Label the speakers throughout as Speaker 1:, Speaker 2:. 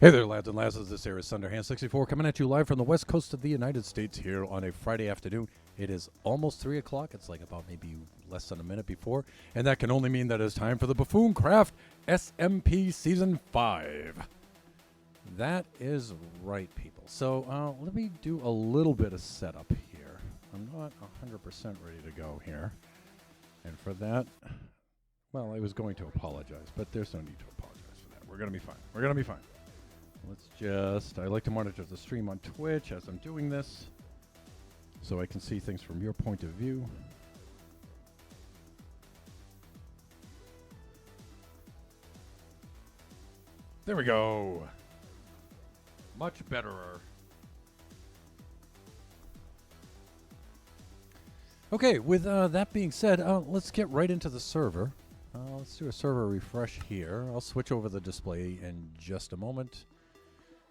Speaker 1: Hey there, lads and lasses. This here is Sunderhand64 coming at you live from the west coast of the United States here on a Friday afternoon. It is almost 3 o'clock. It's like about maybe less than a minute before. And that can only mean that it's time for the Buffooncraft SMP Season 5. That is right, people. So let me do a little bit of setup here. I'm not 100% ready to go here. And for that, well, I was going to apologize, but there's no need to apologize for that. We're going to be fine. We're going to be fine. I like to monitor the stream on Twitch as I'm doing this, so I can see things from your point of view. There we go. Much betterer. Okay, with that being said, let's get right into the server. Let's do a server refresh here. I'll switch over the display in just a moment.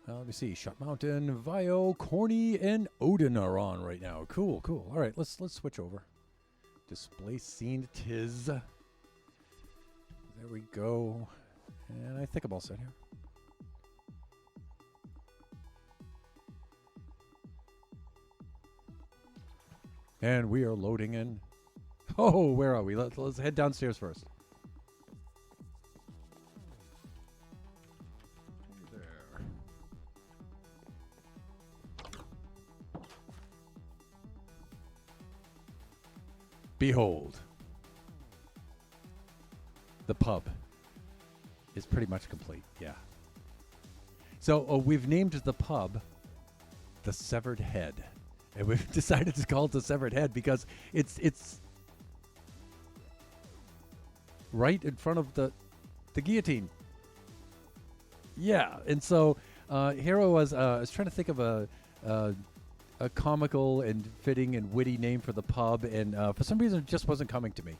Speaker 1: Let me see. Shot Mountain, Vio, Corny, and Odin are on right now. Cool, cool. All right, let's switch over. Display scene tis. There we go. And I think I'm all set here. And we are loading in. Oh, where are we? Let's head downstairs first. Behold, the pub is pretty much complete, yeah. So we've named the pub the Severed Head, and we've decided to call it the Severed Head because it's right in front of the guillotine. Yeah, and so here I was trying to think of a comical and fitting and witty name for the pub, and for some reason it just wasn't coming to me.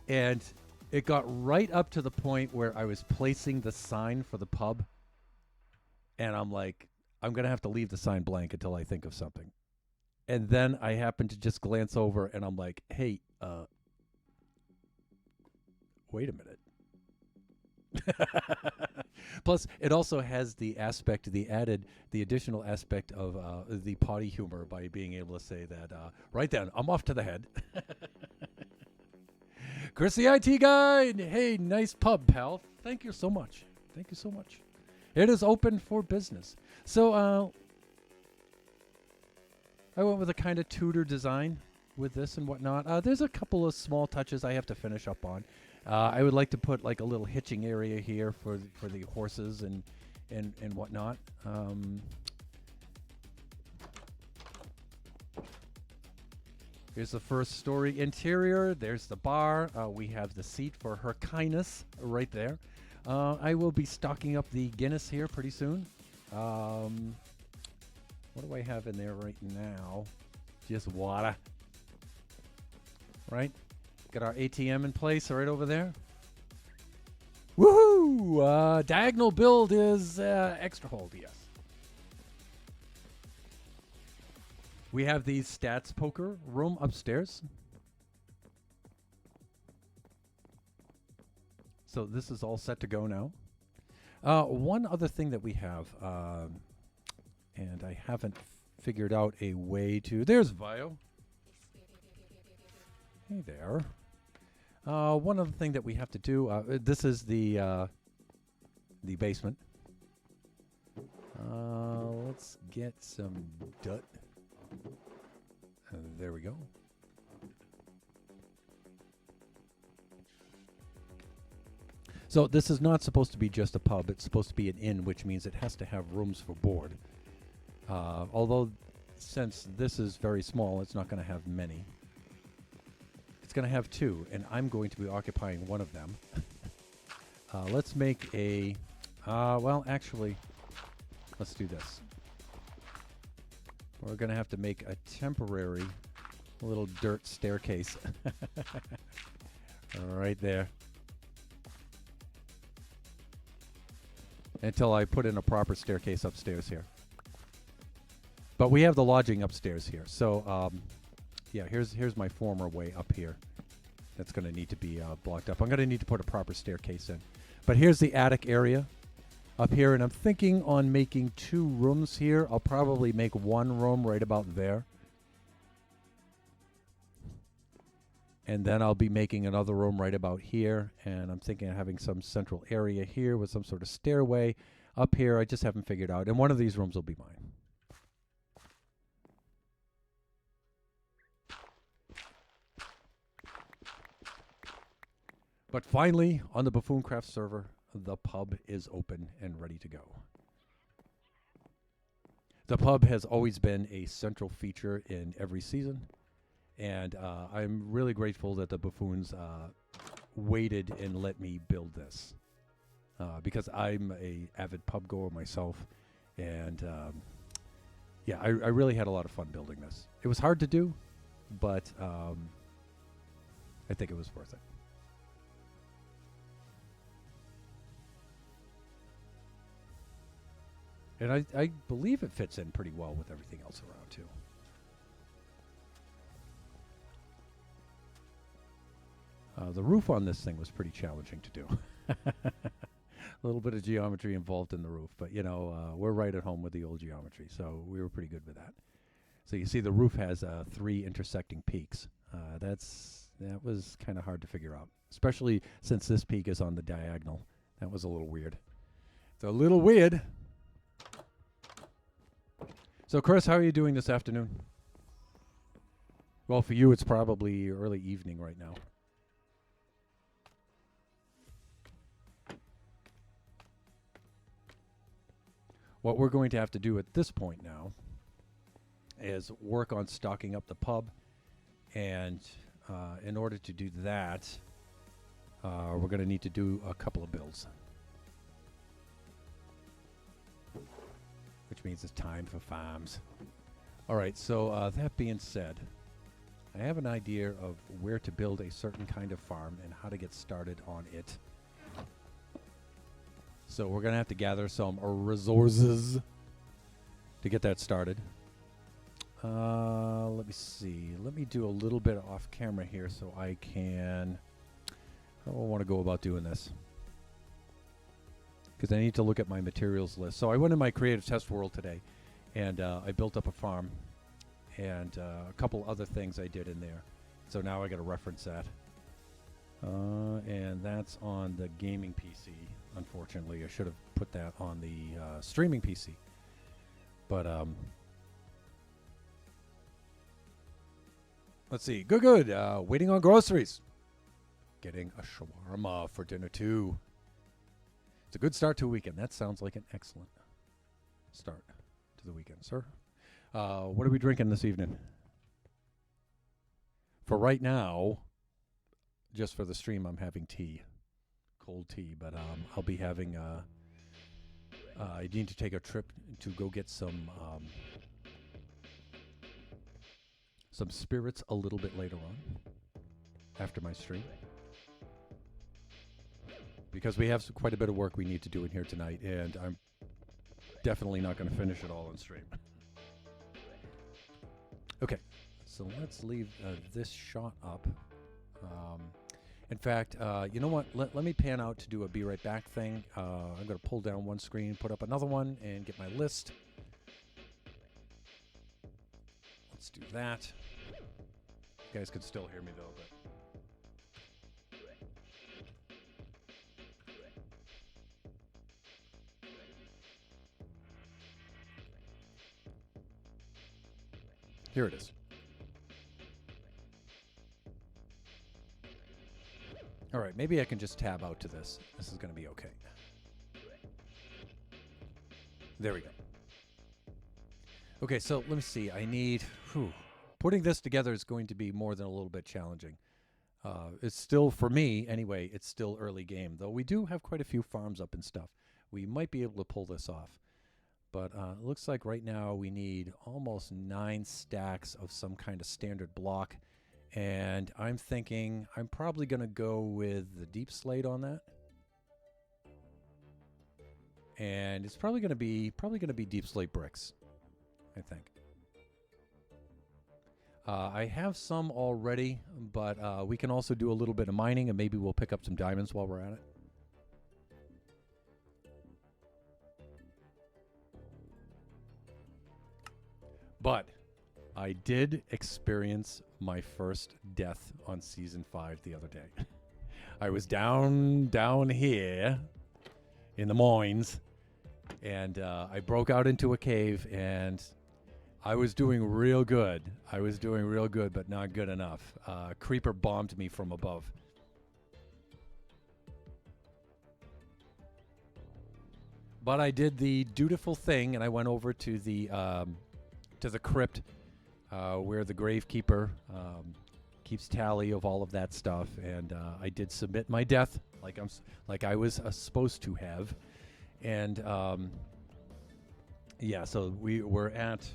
Speaker 1: And it got right up to the point where I was placing the sign for the pub, and I'm like, I'm going to have to leave the sign blank until I think of something. And then I happened to just glance over, and I'm like, hey, wait a minute. Plus, it also has the additional aspect of the potty humor by being able to say that, right then, I'm off to the head. Chris the IT guy, hey, nice pub, pal. Thank you so much. Thank you so much. It is open for business. So, I went with a kind of Tudor design with this and whatnot. There's a couple of small touches I have to finish up on. I would like to put like a little hitching area here for the horses and whatnot. Here's the first story interior. There's the bar. We have the seat for Her Kindness right there. I will be stocking up the Guinness here pretty soon. What do I have in there right now? Just water. Right? Got our ATM in place right over there. Woohoo! Diagonal build is extra hold, yes. We have the stats poker room upstairs. So this is all set to go now. One other thing that we have, and I haven't figured out a way to... There's Vio. Hey there. One other thing that we have to do, this is the basement. Let's get some dirt. There we go. So this is not supposed to be just a pub. It's supposed to be an inn, which means it has to have rooms for board. Although, since this is very small, it's not going to have many. It's going to have two, and I'm going to be occupying one of them. Let's make a... well, actually, let's do this. We're going to have to make a temporary little dirt staircase. Right there. Until I put in a proper staircase upstairs here. But we have the lodging upstairs here. So, yeah, here's my former way up here. That's going to need to be blocked up. I'm going to need to put a proper staircase in. But here's the attic area. up here, and I'm thinking on making 2 rooms here. I'll probably make 1 room right about there. And then I'll be making another room right about here, and I'm thinking of having some central area here with some sort of stairway. Up here, I just haven't figured out, and one of these rooms will be mine. But finally, on the Buffooncraft server, the pub is open and ready to go. The pub has always been a central feature in every season, and I'm really grateful that the Buffoons waited and let me build this, because I'm a avid pub goer myself, and yeah, I really had a lot of fun building this. It was hard to do, but I think it was worth it. And I believe it fits in pretty well with everything else around, too. The roof on this thing was pretty challenging to do. A little bit of geometry involved in the roof, but, you know, we're right at home with the old geometry, so we were pretty good with that. So you see the roof has 3 intersecting peaks. That was kind of hard to figure out, especially since this peak is on the diagonal. That was a little weird. It's a little weird. So, Chris, how are you doing this afternoon? Well, for you, it's probably early evening right now. What we're going to have to do at this point now is work on stocking up the pub. And in order to do that, we're going to need to do a couple of builds. Which means it's time for farms. All right, so that being said, I have an idea of where to build a certain kind of farm and how to get started on it. So we're going to have to gather some resources to get that started. Let me see. Let me do a little bit off camera here so I can... How do I want to go about doing this? Because I need to look at my materials list. So I went in my creative test world today, and I built up a farm, and a couple other things I did in there. So now I got to reference that. And that's on the gaming PC. Unfortunately, I should have put that on the streaming PC. But let's see. Good. Waiting on groceries. Getting a shawarma for dinner too. It's a good start to a weekend. That sounds like an excellent start to the weekend, sir. What are we drinking this evening? For right now, just for the stream, I'm having tea. Cold tea, but I'll be having... I need to take a trip to go get some spirits a little bit later on, after my stream. Because we have quite a bit of work we need to do in here tonight, and I'm definitely not going to finish it all on stream. Okay, so let's leave this shot up. In fact, you know what? Let me pan out to do a be right back thing. I'm going to pull down one screen, put up another one, and get my list. Let's do that. You guys can still hear me, though, but... Here it is. All right, maybe I can just tab out to this. This is going to be okay. There we go. Okay, so let me see. I need... Putting this together is going to be more than a little bit challenging. It's still, for me anyway, it's still early game. Though we do have quite a few farms up and stuff. We might be able to pull this off. But it looks like right now we need almost 9 stacks of some kind of standard block. And I'm thinking I'm probably going to go with the deep slate on that. And it's probably going to be deep slate bricks, I think. I have some already, but we can also do a little bit of mining, and maybe we'll pick up some diamonds while we're at it. But I did experience my first death on season 5 the other day. I was down here in the mines, and I broke out into a cave, and I was doing real good. But not good enough. Creeper bombed me from above. But I did the dutiful thing, and I went over to the crypt where the gravekeeper keeps tally of all of that stuff, and I did submit my death like I was supposed to have, and yeah. So we're at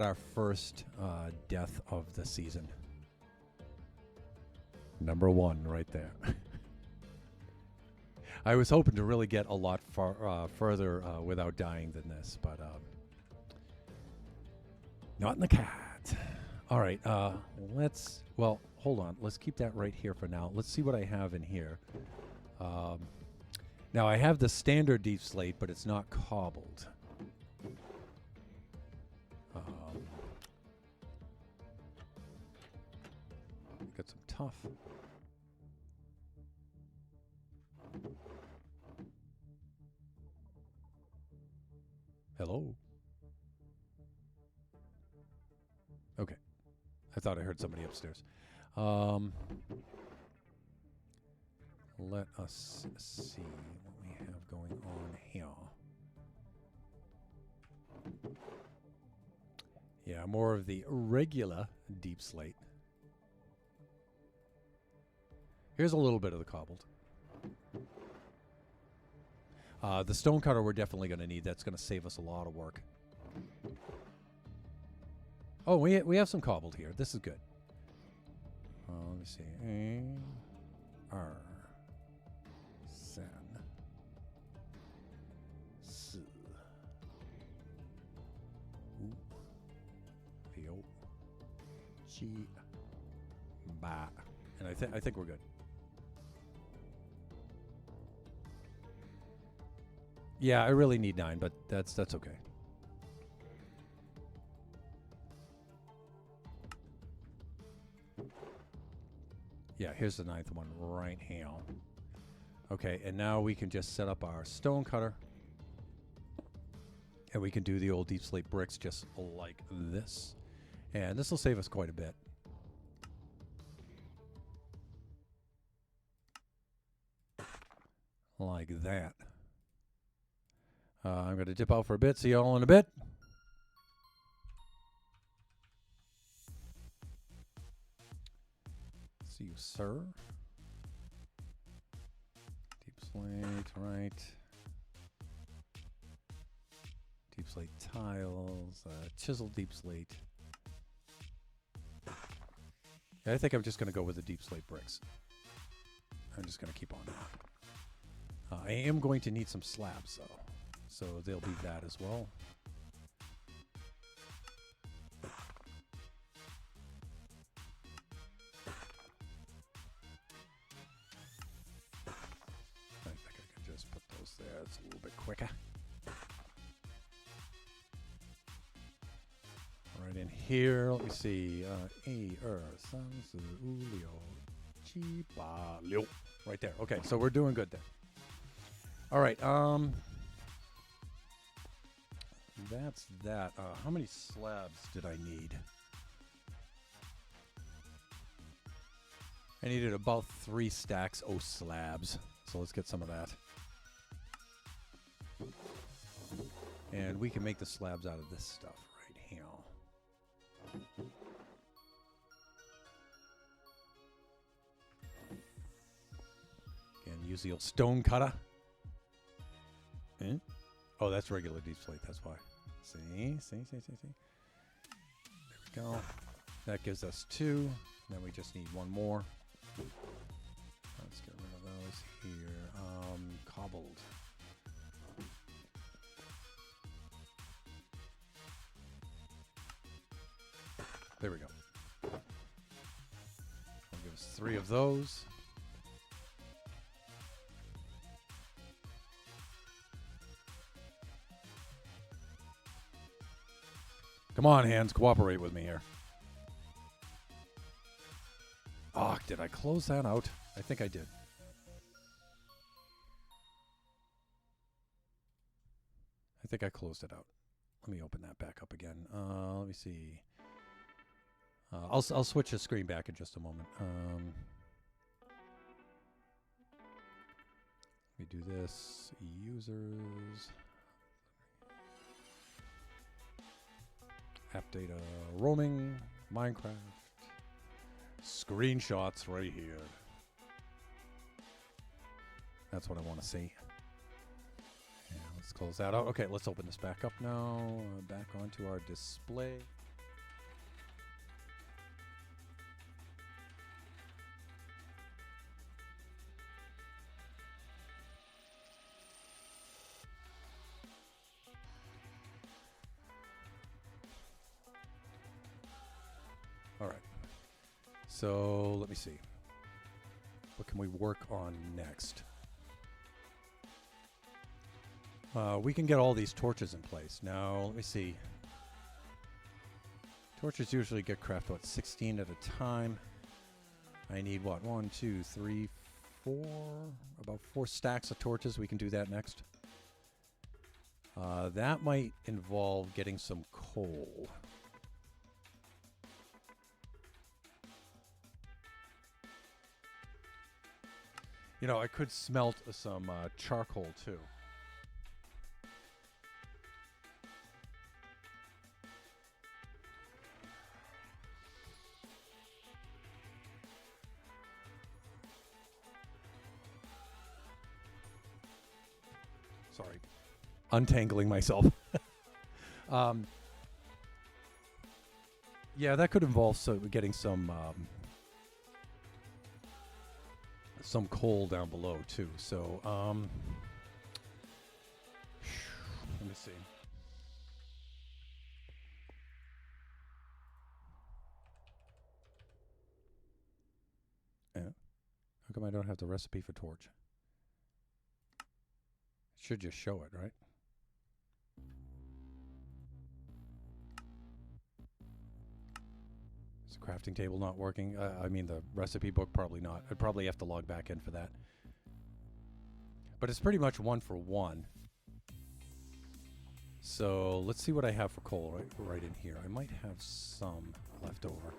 Speaker 1: our first death of the season. Number 1 right there. I was hoping to really get a lot further without dying than this, but not in the cards. All right, well, hold on. Let's keep that right here for now. Let's see what I have in here. Now, I have the standard deep slate, but it's not cobbled. Got some tough. Hello? Okay. I thought I heard somebody upstairs. Let us see what we have going on here. Yeah, more of the regular deep slate. Here's a little bit of the cobbled. The stone cutter we're definitely going to need. That's going to save us a lot of work. Oh, we have some cobbled here. This is good. Let me see. R. Sen. S. Theo. G. Ba. And I think we're good. Yeah, I really need 9, but that's okay. Yeah, here's the 9th one right here. Okay, and now we can just set up our stone cutter. And we can do the old deep slate bricks just like this. And this will save us quite a bit. Like that. I'm going to dip out for a bit. See y'all in a bit. See you, sir. Deep slate, right. Deep slate tiles, chiseled deep slate. Yeah, I think I'm just going to go with the deep slate bricks. I'm just going to keep on that. I am going to need some slabs, though. So they'll be that as well. I think I can just put those there. It's a little bit quicker. Right in here, let me see. Right there. Okay, so we're doing good there. All right. That's that. How many slabs did I need? I needed about 3 stacks of slabs. So let's get some of that. And we can make the slabs out of this stuff right here. Again, use the old stone cutter. Oh, that's regular deep slate. That's why. See. There we go. That gives us 2. Then we just need 1 more. Let's get rid of those here. Cobbled. There we go. That'll give us 3 of those. Come on, hands, cooperate with me here. Oh, did I close that out? I think I did. I think I closed it out. Let me open that back up again. Let me see. I'll switch the screen back in just a moment. Let me do this. Users. App data roaming. Minecraft. Screenshots right here. That's what I want to see. Yeah, let's close that out. Okay, let's open this back up now. Back onto our display. All right. So let me see. What can we work on next? We can get all these torches in place. Now, let me see. Torches usually get crafted, what, 16 at a time. I need, what, 1, 2, 3, 4, about 4 stacks of torches. We can do that next. That might involve getting some coal. You know, I could smelt some charcoal, too. Sorry. Untangling myself. Yeah, that could involve getting some coal down below too. So let me see. Yeah. How come I don't have the recipe for torch? It should just show it, right? Is the crafting table not working? I mean, the recipe book, probably not. I'd probably have to log back in for that. But it's pretty much 1 for 1. So let's see what I have for coal right in here. I might have some left over.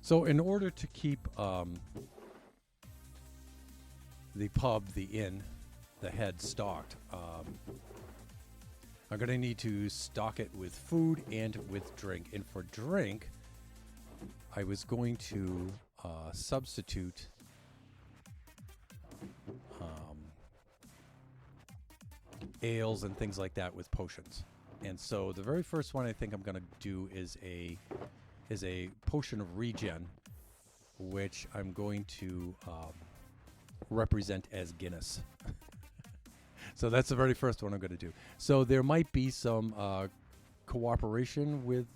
Speaker 1: So in order to keep the pub, the inn, the head stocked, I'm going to need to stock it with food and with drink. And for drink, I was going to substitute ales and things like that with potions. And so the very first one I think I'm going to do is a potion of regen, which I'm going to represent as Guinness. So that's the very first one I'm going to do. So there might be some cooperation with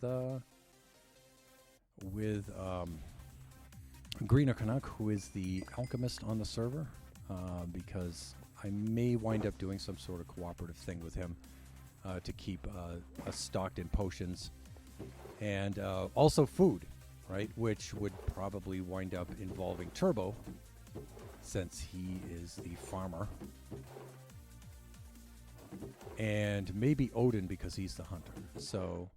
Speaker 1: Greener Canuck, who is the alchemist on the server, because I may wind up doing some sort of cooperative thing with him to keep us stocked in potions and also food, right? Which would probably wind up involving Turbo, since he is the farmer. And maybe Odin, because he's the hunter. So,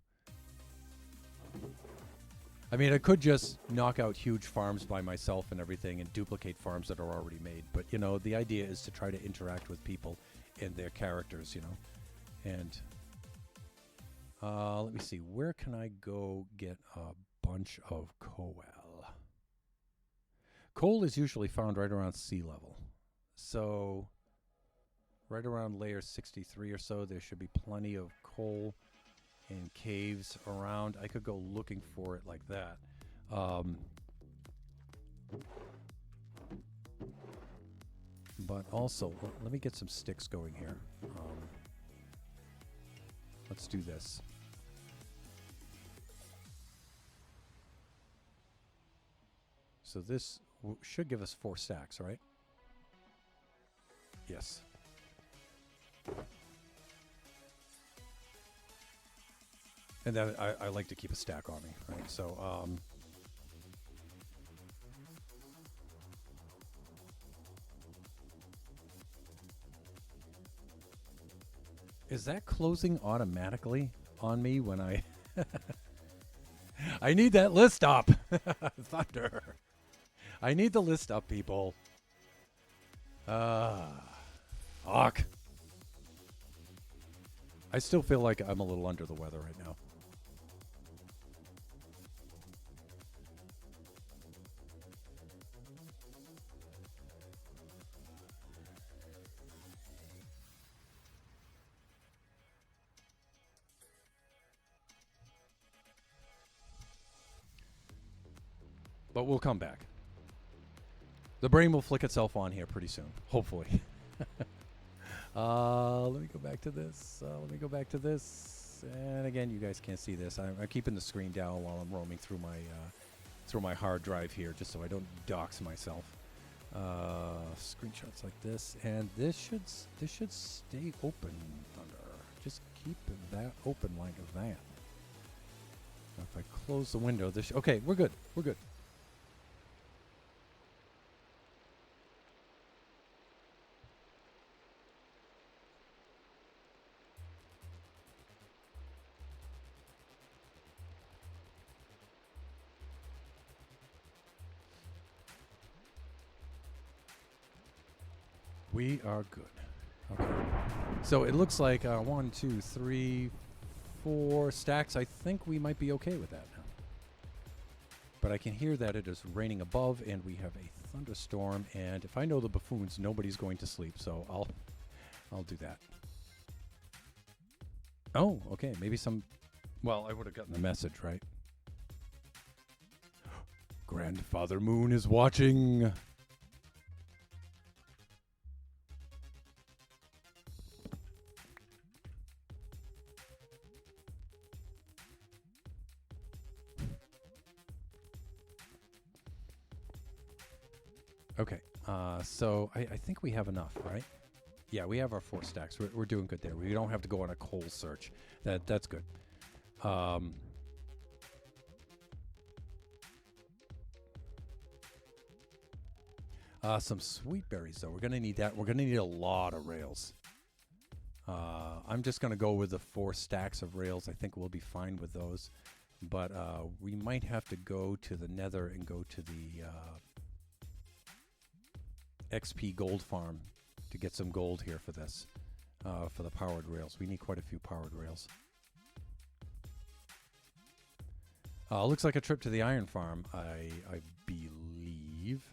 Speaker 1: I mean, I could just knock out huge farms by myself and everything and duplicate farms that are already made. But, you know, the idea is to try to interact with people and their characters, you know. And let me see. Where can I go get a bunch of coal? Coal is usually found right around sea level. So right around layer 63 or so, there should be plenty of coal in caves around. I could go looking for it like that. But also, let me get some sticks going here. Let's do this. So this should give us 4 stacks, right? Yes. And then I like to keep a stack on me, right? So, is that closing automatically on me when I... I need that list up. Thunder. I need the list up, people. Fuck. I still feel like I'm a little under the weather right now. But we'll come back. The brain will flick itself on here pretty soon, hopefully. Let me go back to this. And again, you guys can't see this. I'm keeping the screen down while I'm roaming through my hard drive here, just so I don't dox myself. Screenshots like this, and this should stay open. Thunder. Just keep that open like that. Now if I close the window, okay, we're good. We're good. We are good. Okay. So it looks like 1, 2, 3, 4 stacks. I think we might be okay with that now. But I can hear that it is raining above, and we have a thunderstorm. And if I know the buffoons, nobody's going to sleep. So I'll do that. Oh, okay. Maybe some. Well, I would have gotten the message, right? Grandfather Moon is watching. Okay, so I think we have enough, right? Yeah, we have our 4 stacks. We're doing good there. We don't have to go on a coal search. That's good. Some sweet berries, though. We're going to need that. We're going to need a lot of rails. I'm just going to go with the 4 stacks of rails. I think we'll be fine with those. But we might have to go to the nether and go to the... XP gold farm to get some gold here for this, for the powered rails. We need quite a few powered rails. Looks like a trip to the iron farm, I believe.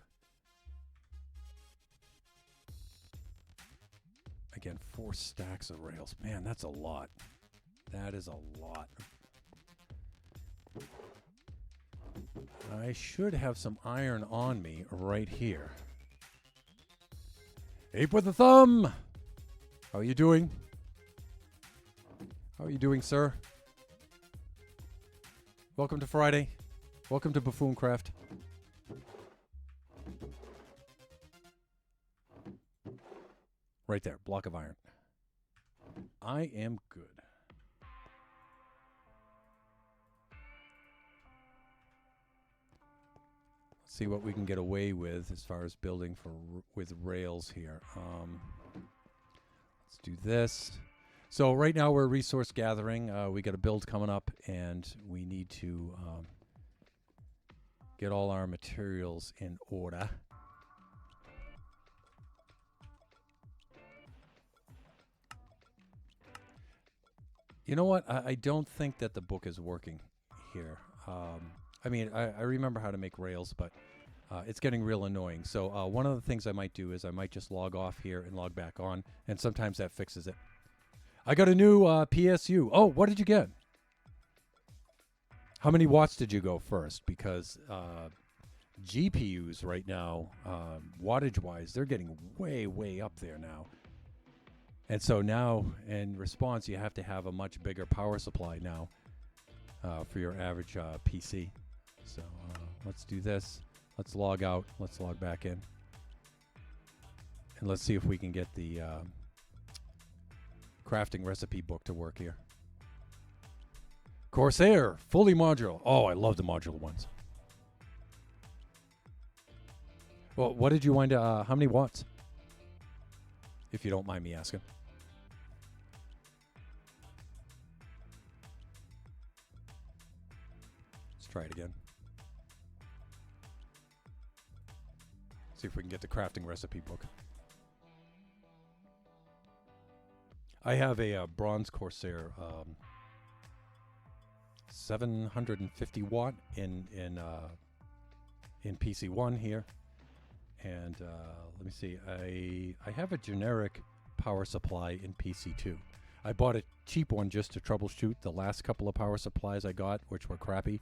Speaker 1: Again, 4 stacks of rails. Man, that's a lot. That is a lot. I should have some iron on me right here. Ape with a thumb! How are you doing? How are you doing, sir? Welcome to Friday. Welcome to Buffooncraft. Right there, block of iron. I am good. See what we can get away with as far as building with rails here. Let's do this. So right now we're resource gathering. We got a build coming up, and we need to get all our materials in order. You know what? I don't think that the book is working here. I mean, I remember how to make rails, but it's getting real annoying. So one of the things I might do is I might just log off here and log back on, and sometimes that fixes it. I got a new PSU. Oh, what did you get? How many watts did you go first? Because GPUs right now, wattage-wise, they're getting way, way up there now. And so now, in response, you have to have a much bigger power supply now for your average PC. So let's do this. Let's log out. Let's log back in. And let's see if we can get the crafting recipe book to work here. Corsair, fully modular. Oh, I love the modular ones. Well, what did you wind up, how many watts? If you don't mind me asking. Let's try it again. See if we can get the crafting recipe book. I have a bronze Corsair 750 watt in PC1 here, and let me see. I have a generic power supply in PC2. I bought a cheap one just to troubleshoot the last couple of power supplies I got, which were crappy.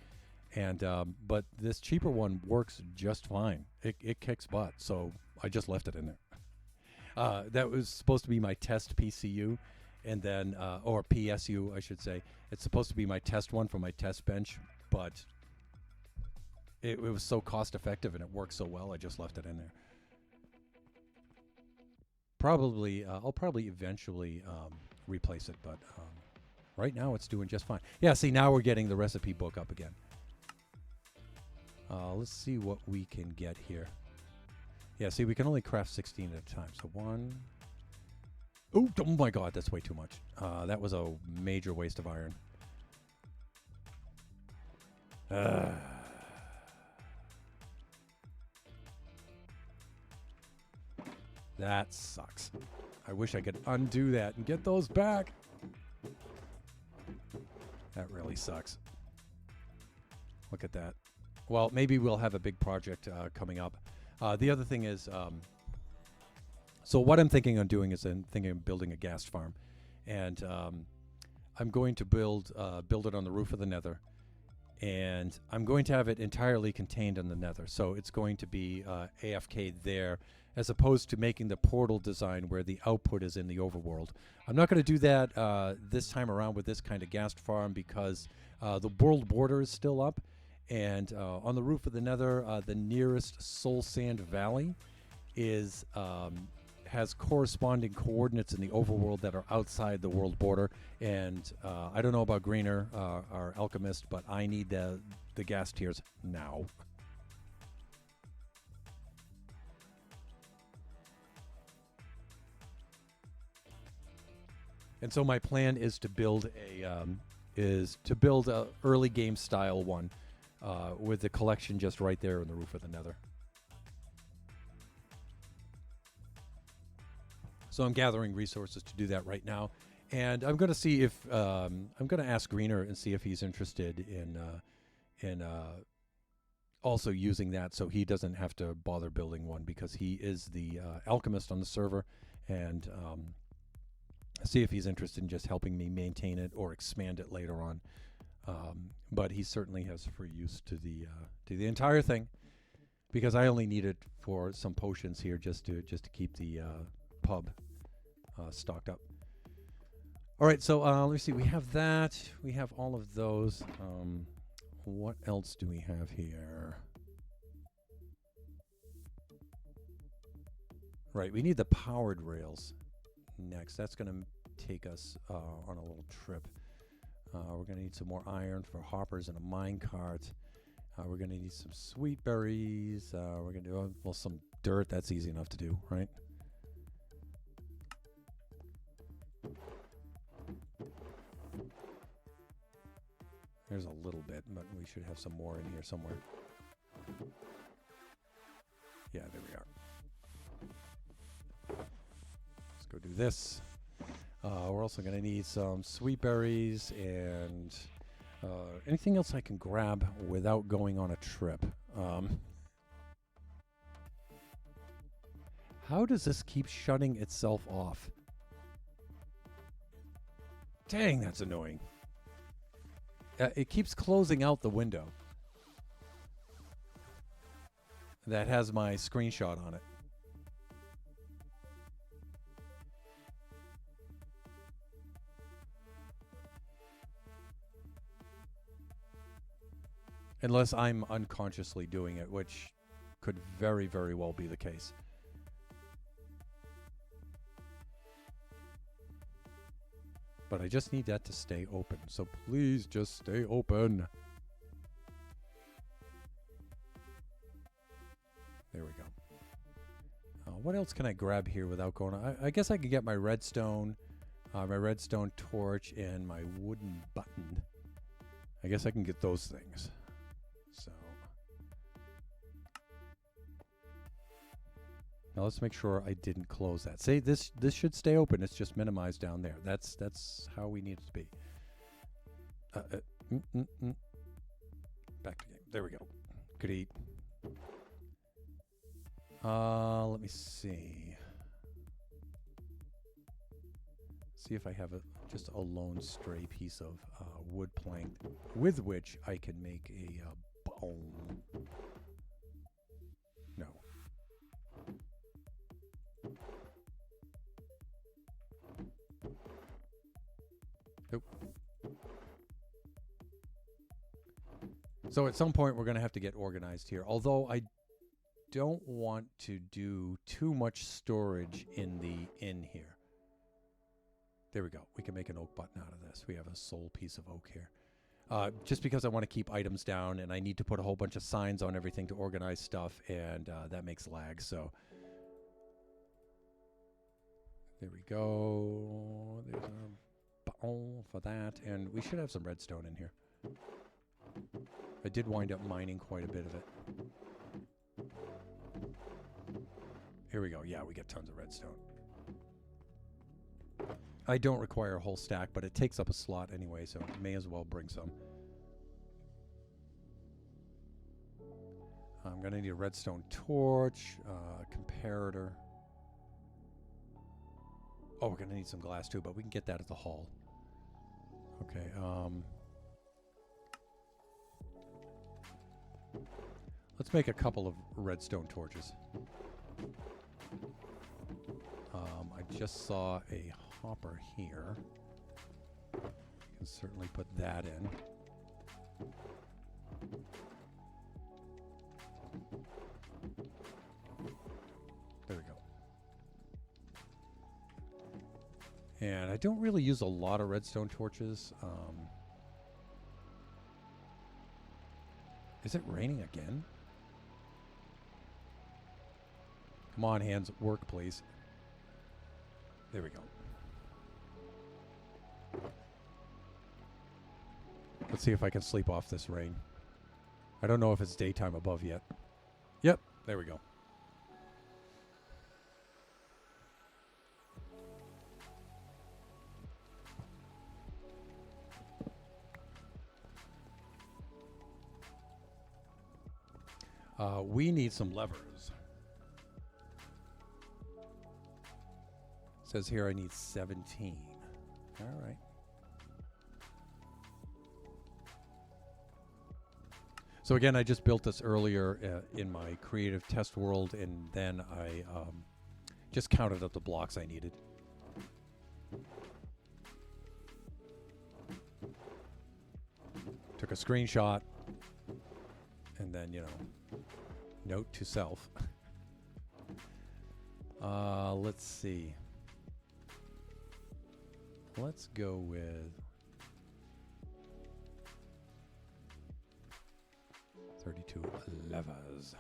Speaker 1: And but this cheaper one works just fine. It kicks butt, so I just left it in there. That was supposed to be my test PCU, and then or PSU, I should say. It's supposed to be my test one for my test bench, but it was so cost effective and it worked so well, I just left it in there. I'll probably eventually replace it, but right now it's doing just fine. Yeah, see, now we're getting the recipe book up again. Let's see what we can get here. Yeah, see, we can only craft 16 at a time. So one. Oh my God, that's way too much. That was a major waste of iron. That sucks. I wish I could undo that and get those back. That really sucks. Look at that. Well, maybe we'll have a big project coming up. The other thing is, so what I'm thinking of doing is I'm thinking of building a ghast farm. And I'm going to build it on the roof of the nether. And I'm going to have it entirely contained in the nether. So it's going to be AFK there, as opposed to making the portal design where the output is in the overworld. I'm not going to do that this time around with this kind of ghast farm because the world border is still up. And on the roof of the nether, the nearest soul sand valley is has corresponding coordinates in the overworld that are outside the world border. And I don't know about Greener, our alchemist, but I need the gas tiers now. And so my plan is to build a early game style one. With the collection just right there in the roof of the nether. So I'm gathering resources to do that right now. And I'm going to see if, I'm going to ask Greener and see if he's interested in also using that so he doesn't have to bother building one because he is the alchemist on the server. And see if he's interested in just helping me maintain it or expand it later on. But he certainly has free use to the entire thing, because I only need it for some potions here just to keep the pub stocked up. All right, so let me see. We have that. We have all of those. What else do we have here? Right, we need the powered rails next. That's going to take us on a little trip. We're going to need some more iron for hoppers and a mine cart. We're going to need some sweet berries. We're going to do, well, some dirt. That's easy enough to do, right? There's a little bit, but we should have some more in here somewhere. Yeah, there we are. Let's go do this. We're also going to need some sweet berries and anything else I can grab without going on a trip. How does this keep shutting itself off? Dang, that's annoying. It keeps closing out the window that has my screenshot on it. Unless I'm unconsciously doing it, which could very, very well be the case. But I just need that to stay open. So please just stay open. There we go. What else can I grab here without going on? I guess I could get my redstone torch, and my wooden button. I guess I can get those things. So now let's make sure I didn't close that. Say this should stay open. It's just minimized down there. That's how we need it to be. Back to game. There we go. Could eat. Let me see. See if I have just a lone stray piece of wood plank with which I can make a bone. No. Nope. So at some point we're going to have to get organized here. Although I don't want to do too much storage in here. There we go. We can make an oak button out of this. We have a sole piece of oak here. Just because I want to keep items down, and I need to put a whole bunch of signs on everything to organize stuff, and that makes lag. So there we go. There's a button for that, and we should have some redstone in here. I did wind up mining quite a bit of it. Here we go. Yeah, we get tons of redstone. I don't require a whole stack, but it takes up a slot anyway, so may as well bring some. I'm going to need a redstone torch, comparator. Oh, we're going to need some glass too, but we can get that at the hall. Okay, let's make a couple of redstone torches. I just saw a hopper here. You can certainly put that in. There we go. And I don't really use a lot of redstone torches. Is it raining again? Come on, hands, work, please. There we go. Let's see if I can sleep off this rain. I don't know if it's daytime above yet. Yep, there we go. We need some levers. Says here I need 17. All right. So again, I just built this earlier in my creative test world, and then I just counted up the blocks I needed. Took a screenshot, and then, you know, note to self. Let's see. Let's go with 32 levers.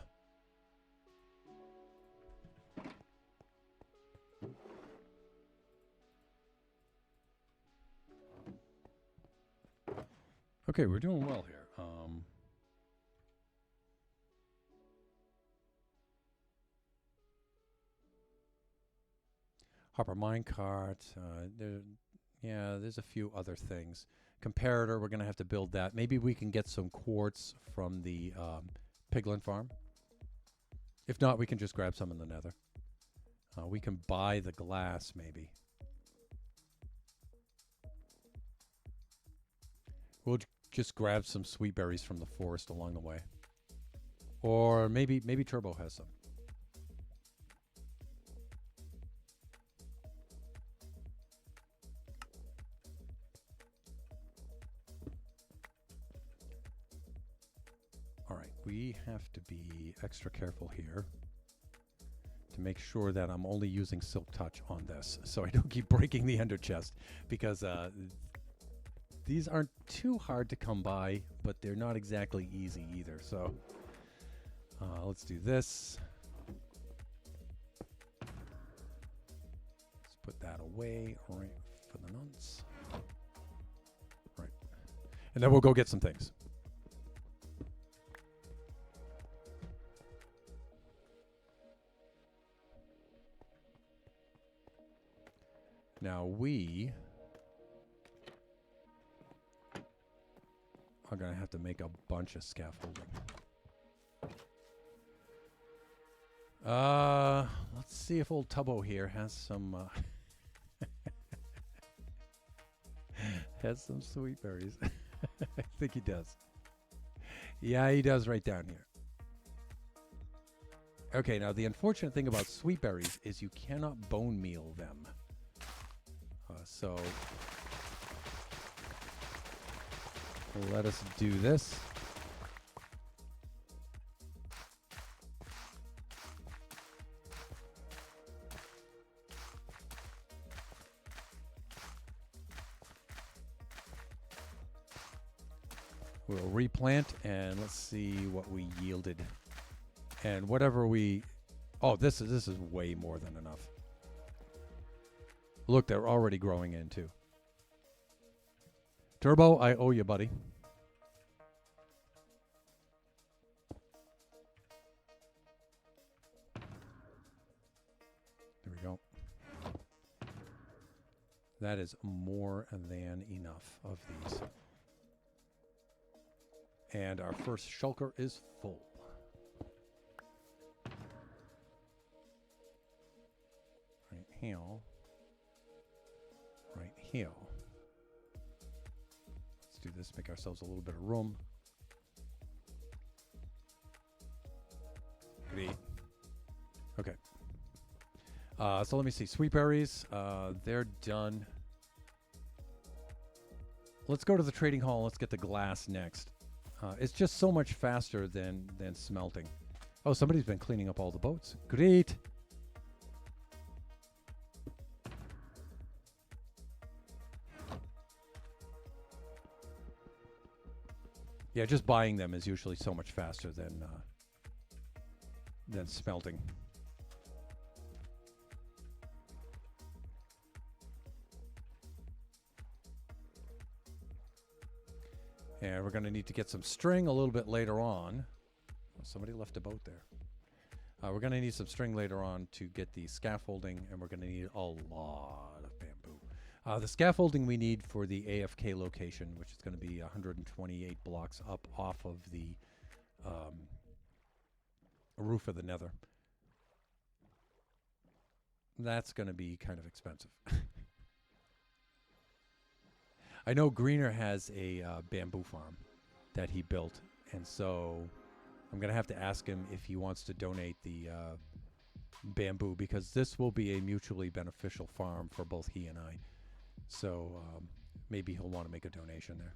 Speaker 1: Okay, we're doing well here. Hopper minecart. There's a few other things. Comparator, we're going to have to build that. Maybe we can get some quartz from the piglin farm. If not, we can just grab some in the nether. We can buy the glass, maybe. We'll just grab some sweet berries from the forest along the way. Or maybe Turbo has some. We have to be extra careful here to make sure that I'm only using Silk Touch on this, so I don't keep breaking the ender chest, because these aren't too hard to come by, but they're not exactly easy either. So let's do this. Let's put that away right for the nonce. Right. And then we'll go get some things. Now we are going to have to make a bunch of scaffolding. Let's see if old Tubbo here has some has some sweet berries. I think he does. Yeah, he does right down here. Okay, now the unfortunate thing about sweet berries is you cannot bone meal them. So let us do this. We'll replant and let's see what we yielded. And whatever we... Oh, this is way more than enough. Look, they're already growing in too. Turbo, I owe you, buddy. There we go. That is more than enough of these. And our first shulker is full. Right here. Right here. Let's do this, make ourselves a little bit of room. Great. Okay. So let me see. Sweet berries, they're done. Let's go to the trading hall. Let's get the glass next. It's just so much faster than smelting. Oh, somebody's been cleaning up all the boats. Great. Yeah, just buying them is usually so much faster than smelting. And we're going to need to get some string a little bit later on. Oh, somebody left a boat there. We're going to need some string later on to get the scaffolding, and we're going to need a lot of bamboo. The scaffolding we need for the AFK location, which is going to be 128 blocks up off of the roof of the nether. That's going to be kind of expensive. I know Greener has a bamboo farm that he built, and so I'm going to have to ask him if he wants to donate the bamboo, because this will be a mutually beneficial farm for both he and I. So maybe he'll want to make a donation there.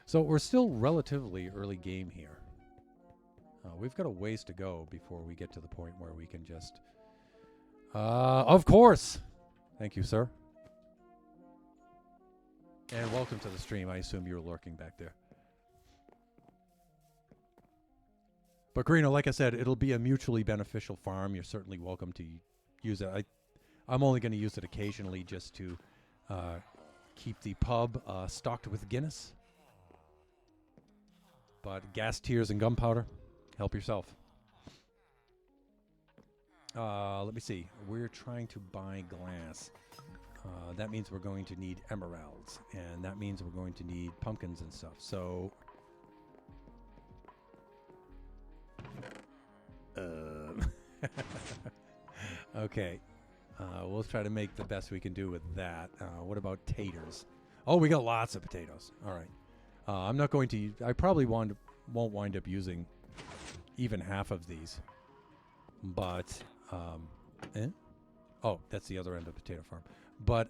Speaker 1: So we're still relatively early game here. We've got a ways to go before we get to the point where we can just... of course! Thank you, sir. And welcome to the stream. I assume you were lurking back there. But Greeno, like I said, it'll be a mutually beneficial farm. You're certainly welcome to use it. I'm only going to use it occasionally just to keep the pub stocked with Guinness. But gas, tears, and gunpowder, help yourself. Let me see. We're trying to buy glass. That means we're going to need emeralds, and that means we're going to need pumpkins and stuff. So, okay. We'll try to make the best we can do with that. What about taters? Oh, we got lots of potatoes. All right. I'm not going to... I probably won't wind up using even half of these. But, Oh, that's the other end of Potato Farm. But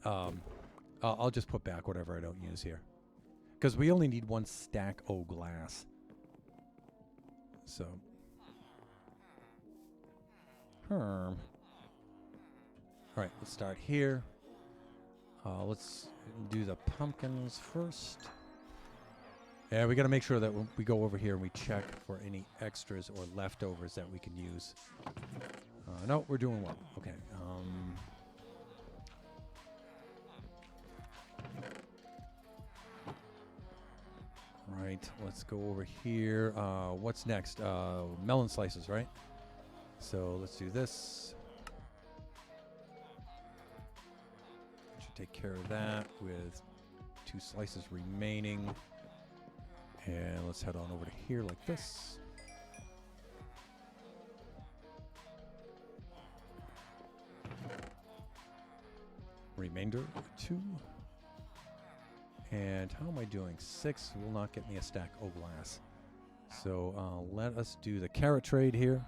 Speaker 1: I'll just put back whatever I don't use here. Because we only need 1 stack of glass. So. Alright, let's start here. Let's do the pumpkins first. Yeah, we got to make sure that when we go over here and we check for any extras or leftovers that we can use. No, we're doing well. Okay. Right, let's go over here. What's next? Melon slices, right? So let's do this. Should take care of that with 2 slices remaining. And let's head on over to here like this. Remainder 2. And how am I doing? 6 will not get me a stack of glass. So let us do the carrot trade here.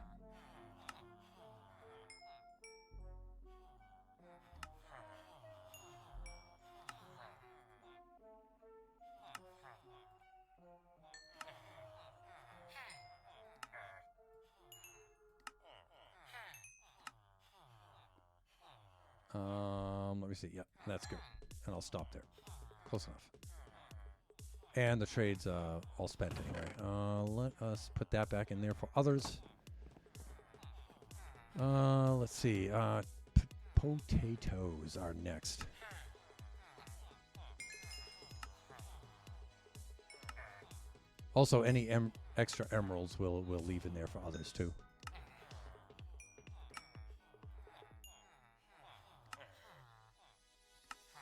Speaker 1: Let me see. Yep, that's good. And I'll stop there. Close enough. And the trade's all spent anyway. Let us put that back in there for others. Let's see. Potatoes are next. Also, any extra emeralds we'll leave in there for others too.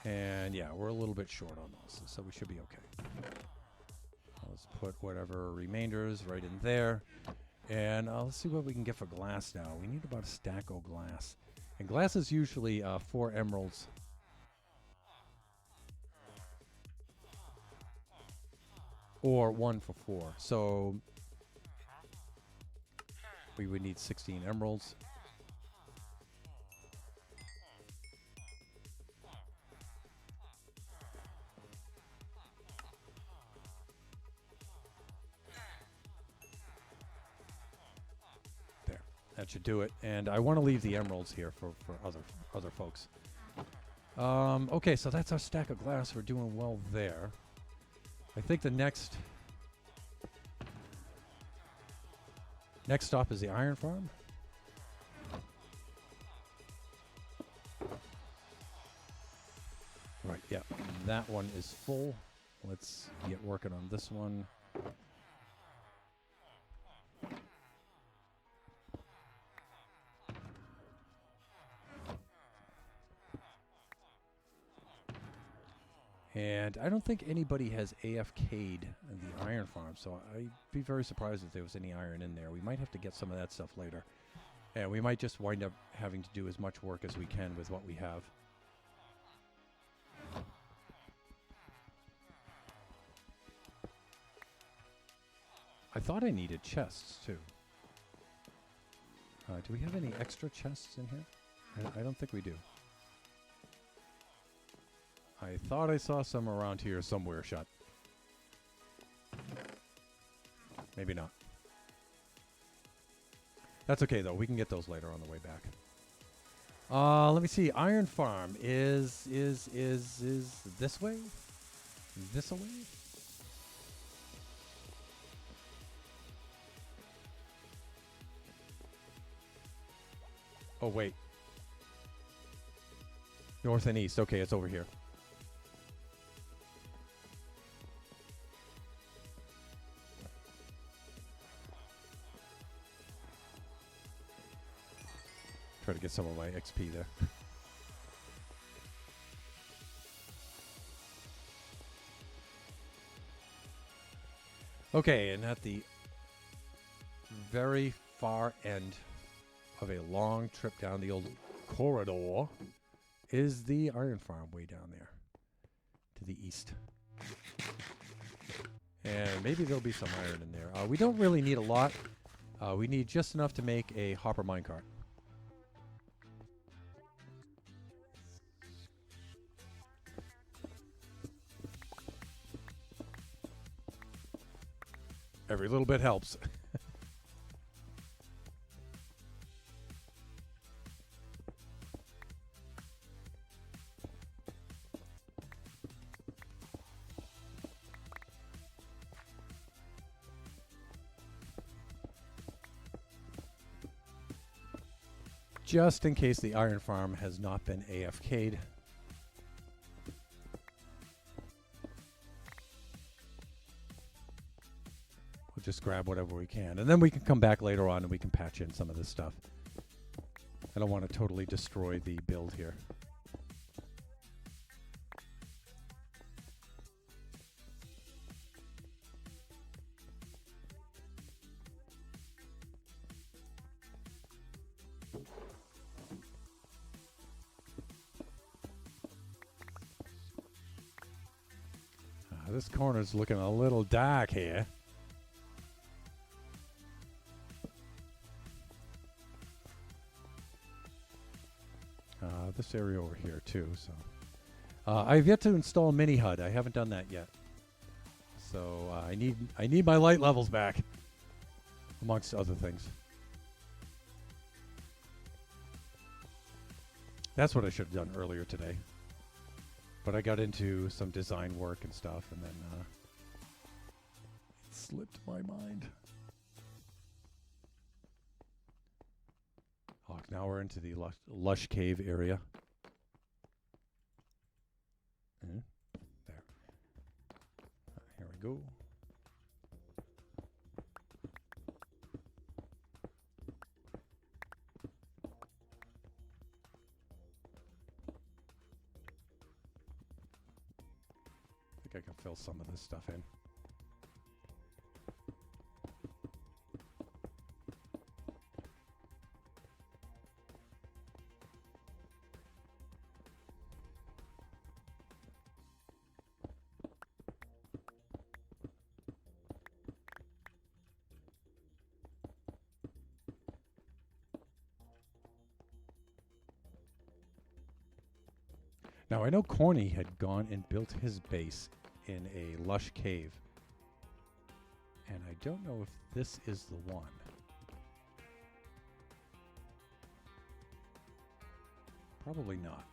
Speaker 1: And yeah, we're a little bit short on those, so we should be okay. Let's put whatever remainders right in there. And let's see what we can get for glass now. We need about a stack of glass. And glass is usually 4 emeralds. Or 1 for 4. So we would need 16 emeralds. That should do it. And I want to leave the emeralds here for other folks. Okay, so that's our stack of glass. We're doing well there. I think the next stop is the iron farm. Right, yeah. That one is full. Let's get working on this one. And I don't think anybody has AFK'd the iron farm, so I'd be very surprised if there was any iron in there. We might have to get some of that stuff later. And we might just wind up having to do as much work as we can with what we have. I thought I needed chests, too. Do we have any extra chests in here? I don't think we do. I thought I saw some around here somewhere, shot. Maybe not. That's okay, though. We can get those later on the way back. Let me see. Iron Farm is this way? This away? Oh, wait. North and east. Okay, it's over here. Try to get some of my XP there. Okay, and at the very far end of a long trip down the old corridor is the iron farm way down there to the east. And maybe there'll be some iron in there. We don't really need a lot. We need just enough to make a hopper minecart. Every little bit helps. Just in case the iron farm has not been AFK'd. We'll just grab whatever we can. And then we can come back later on and we can patch in some of this stuff. I don't want to totally destroy the build here. This corner's looking a little dark here. This area over here too. So I've yet to install mini HUD. I haven't done that yet. So I need my light levels back, amongst other things. That's what I should have done earlier today. But I got into some design work and stuff, and then it slipped my mind. Oh, now we're into the lush cave area. There. Here we go. I can fill some of this stuff in. Now I know Corny had gone and built his base in a lush cave. And I don't know if this is the one. Probably not.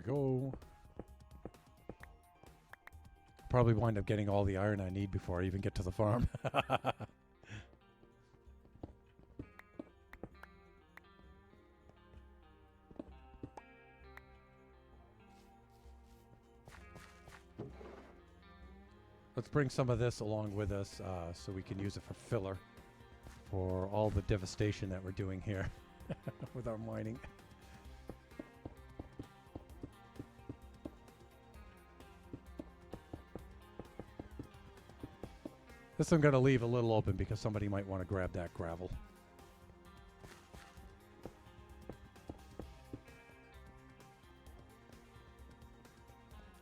Speaker 1: Go. Probably wind up getting all the iron I need before I even get to the farm. Let's bring some of this along with us so we can use it for filler for all the devastation that we're doing here with our mining. This I'm going to leave a little open because somebody might want to grab that gravel.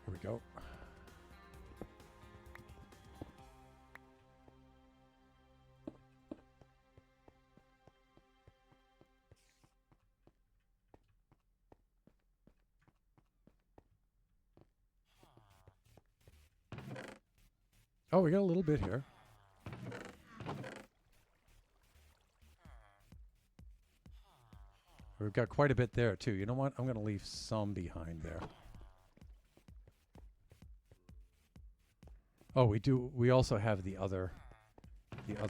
Speaker 1: Here we go. Oh, we got a little bit here. We've got quite a bit there too. You know what? I'm going to leave some behind there. Oh, we do. We also have the other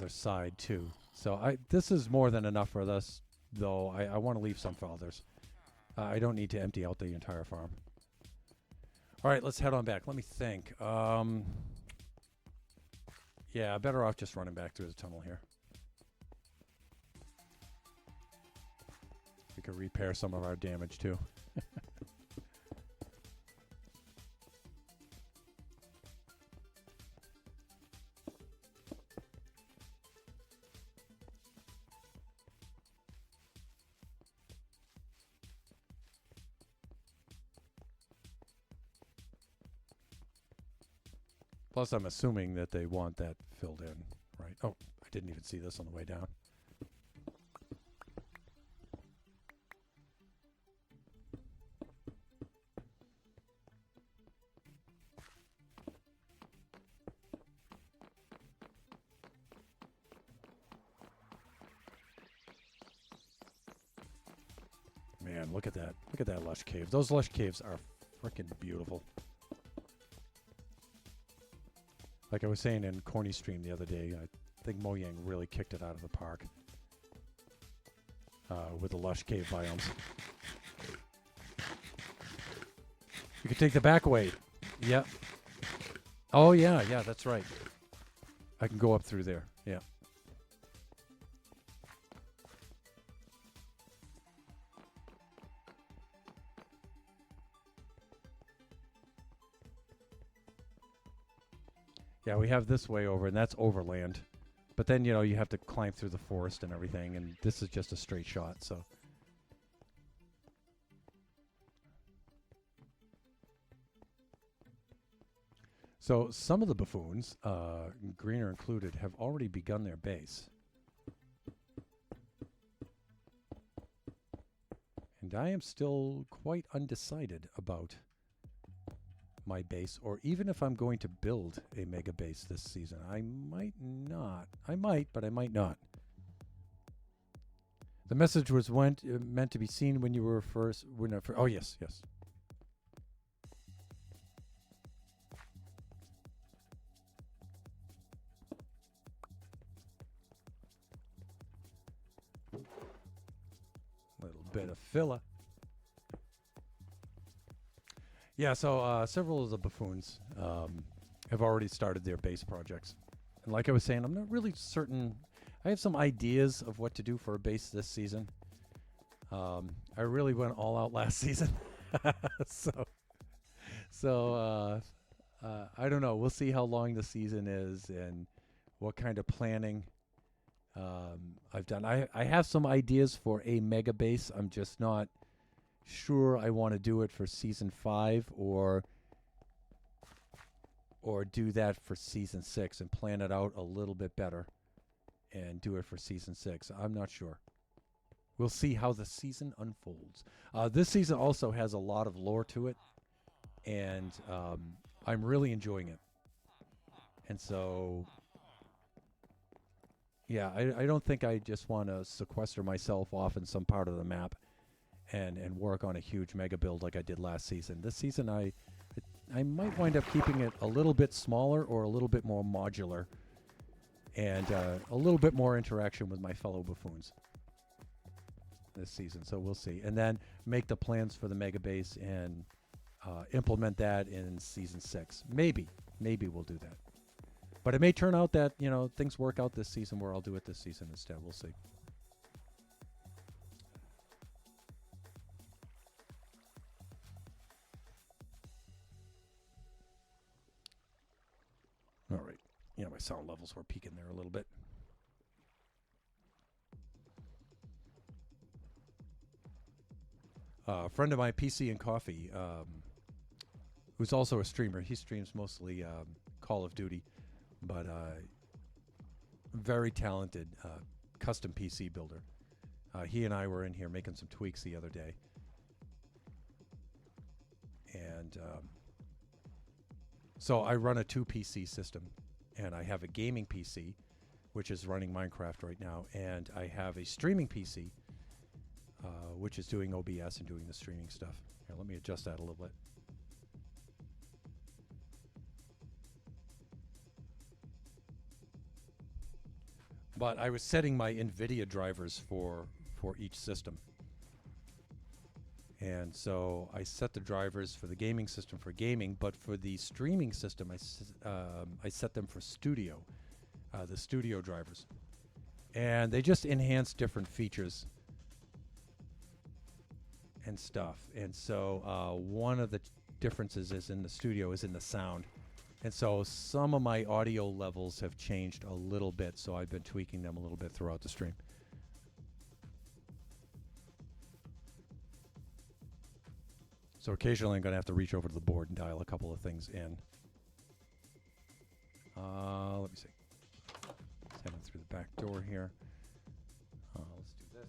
Speaker 1: side too. So this is more than enough for us, though. I want to leave some for others. I don't need to empty out the entire farm. All right, let's head on back. Let me think. Yeah, better off just running back through the tunnel here. We could repair some of our damage too. Plus, I'm assuming that they want that filled in, right? Oh, I didn't even see this on the way down. Man, look at that. Look at that lush cave. Those lush caves are freaking beautiful. Like I was saying in Corny Stream the other day, I think Mojang really kicked it out of the park with the lush cave biomes. You could take the back way. Yep. Oh, yeah, that's right. I can go up through there. Yeah. Yeah, we have this way over, and that's overland. But then, you have to climb through the forest and everything, and this is just a straight shot, so. So some of the buffoons, Greener included, have already begun their base. And I am still quite undecided about my base, or even if I'm going to build a mega base this season. I might not. I might, but I might not. The message was meant to be seen when you were first. Oh, yes. Little bit of filler. Yeah, so several of the buffoons have already started their base projects. And like I was saying, I'm not really certain. I have some ideas of what to do for a base this season. I really went all out last season. so I don't know. We'll see how long the season is and what kind of planning I've done. I have some ideas for a mega base. I'm just not sure I want to do it for season 5 or do that for season 6 and plan it out a little bit better and do it for season 6. I'm not sure. We'll see how the season unfolds. This season also has a lot of lore to it, and I'm really enjoying it. And so, yeah, I don't think I just want to sequester myself off in some part of the map and work on a huge mega build like I did last season. This season, I might wind up keeping it a little bit smaller or a little bit more modular and a little bit more interaction with my fellow buffoons this season. So we'll see. And then make the plans for the mega base and implement that in season 6. Maybe we'll do that. But it may turn out that, things work out this season where I'll do it this season instead. We'll see. All right. My sound levels were peaking there a little bit. A friend of mine, PC and Coffee, who's also a streamer. He streams mostly Call of Duty, but very talented custom PC builder. He and I were in here making some tweaks the other day. And so I run a 2-PC system, and I have a gaming PC, which is running Minecraft right now, and I have a streaming PC, which is doing OBS and doing the streaming stuff. Here, let me adjust that a little bit. But I was setting my NVIDIA drivers for each system. And so I set the drivers for the gaming system for gaming, but for the streaming system, I set them for studio, the studio drivers. And they just enhance different features and stuff. And so one of the differences is in the studio is in the sound. And so some of my audio levels have changed a little bit, so I've been tweaking them a little bit throughout the stream. So occasionally I'm going to have to reach over to the board and dial a couple of things in. Let me see. Let's head in through the back door here. Let's do this.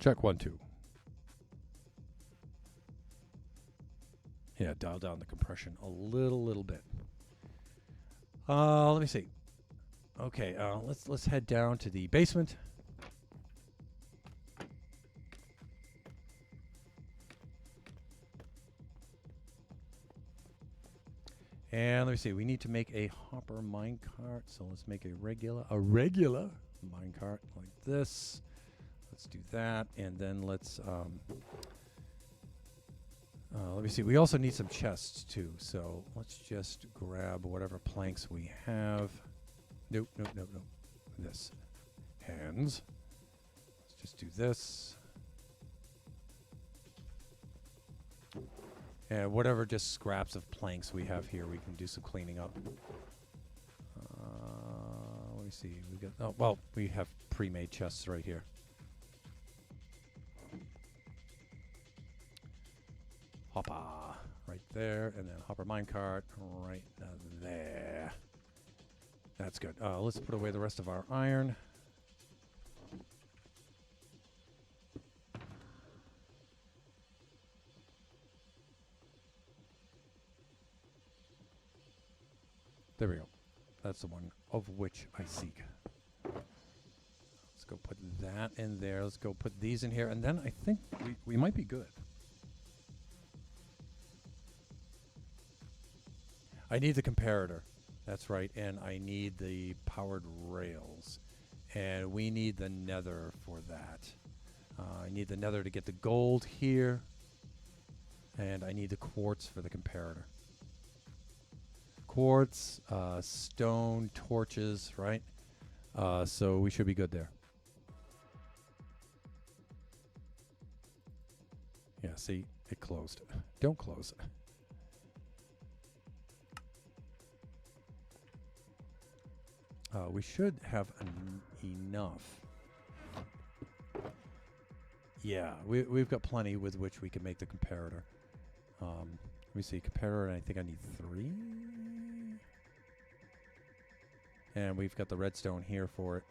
Speaker 1: Check 1, 2. Yeah, dial down the compression a little bit. Let me see. Okay, let's head down to the basement. And let me see. We need to make a hopper minecart, so let's make a regular minecart like this. Let's do that, and then let's let me see. We also need some chests too, so let's just grab whatever planks we have. Nope. This. Hands. Let's just do this. And whatever just scraps of planks we have here, we can do some cleaning up. Let me see. We got. Oh well, we have pre-made chests right here. Hopper right there, and then hopper minecart right there. That's good. Let's put away the rest of our iron. There we go. That's the one of which I seek. Let's go put that in there. Let's go put these in here, and then I think we might be good. I need the comparator. That's right, and I need the powered rails. And we need the nether for that. I need the nether to get the gold here. And I need the quartz for the comparator. Quartz, stone, torches, right? So we should be good there. Yeah, see, it closed. Don't close. We should have enough. Yeah, we've got plenty with which we can make the comparator. Let me see, comparator, and I think I need 3. And we've got the redstone here for it.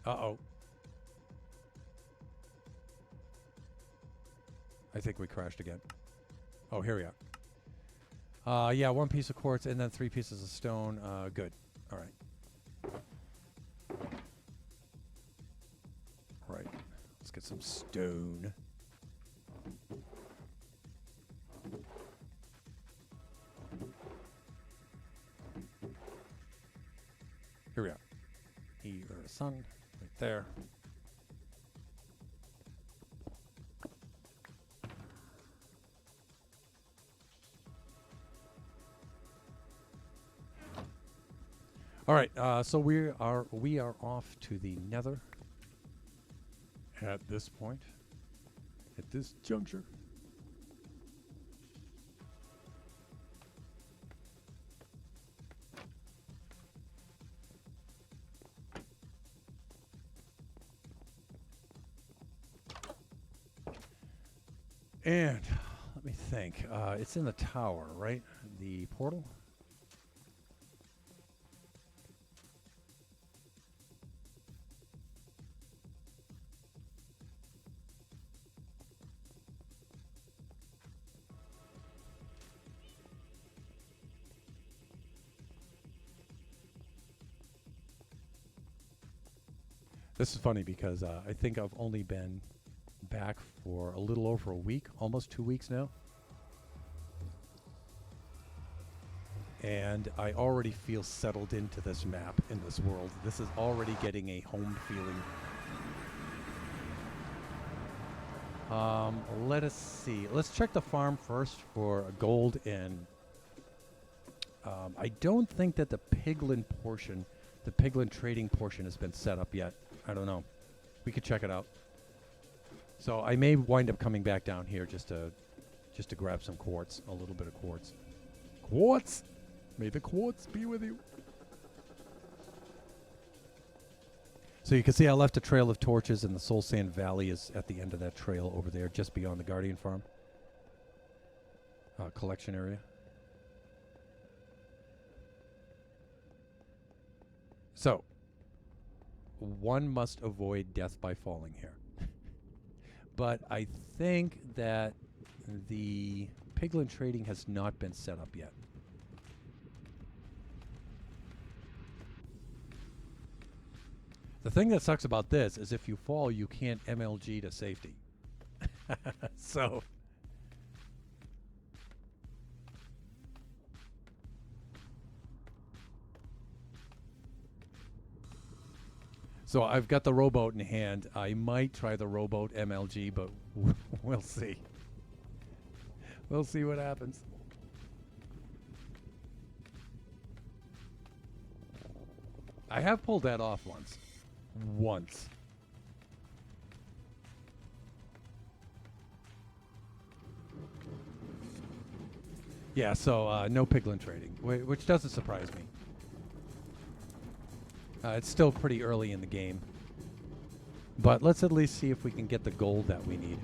Speaker 1: Uh-oh. I think we crashed again. Oh, here we are. Yeah, 1 piece of quartz and then 3 pieces of stone. Good. All right. Right. Let's get some stone. Here we are. Sun, right there. All right, so we are off to the nether at this point, at this juncture. And let me think. It's in the tower, right? The portal? This is funny because I think I've only been back for a little over a week, almost 2 weeks now. And I already feel settled into this map, in this world. This is already getting a home feeling. Let us see. Let's check the farm first for gold and... I don't think that the piglin portion, the piglin trading portion has been set up yet. I don't know. We could check it out. So I may wind up coming back down here just to grab some quartz, a little bit of quartz. Quartz! May the quartz be with you. So you can see I left a trail of torches, and the Soul Sand Valley is at the end of that trail over there, just beyond the Guardian Farm collection area. So, one must avoid death by falling here. But I think that the piglin trading has not been set up yet. The thing that sucks about this is if you fall, you can't MLG to safety. So... So I've got the rowboat in hand. I might try the rowboat MLG, but we'll see. We'll see what happens. I have pulled that off once. Once. Yeah, so no piglin trading, which doesn't surprise me. It's still pretty early in the game. But let's at least see if we can get the gold that we need.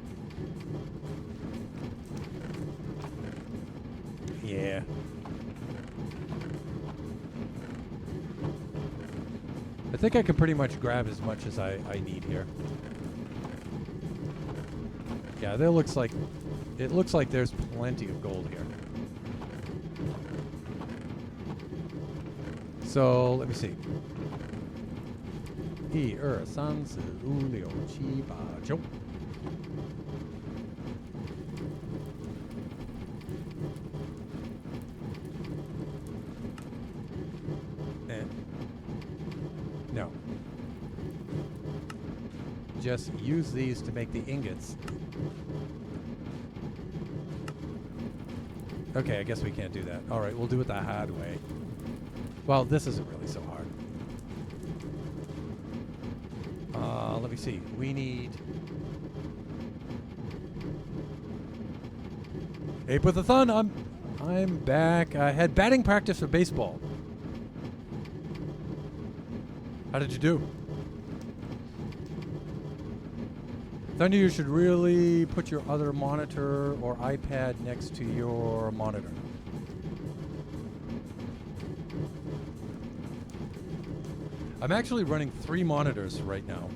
Speaker 1: Yeah. I think I can pretty much grab as much as I need here. Yeah, it looks like there's plenty of gold here. So, let me see. No. Just use these to make the ingots. Okay, I guess we can't do that. Alright, we'll do it the hard way. Well, this isn't really so hard. Let me see. We need... Ape with a Thun, I'm back. I had batting practice for baseball. How did you do? Thunder, you should really put your other monitor or iPad next to your monitor. I'm actually running 3 monitors right now.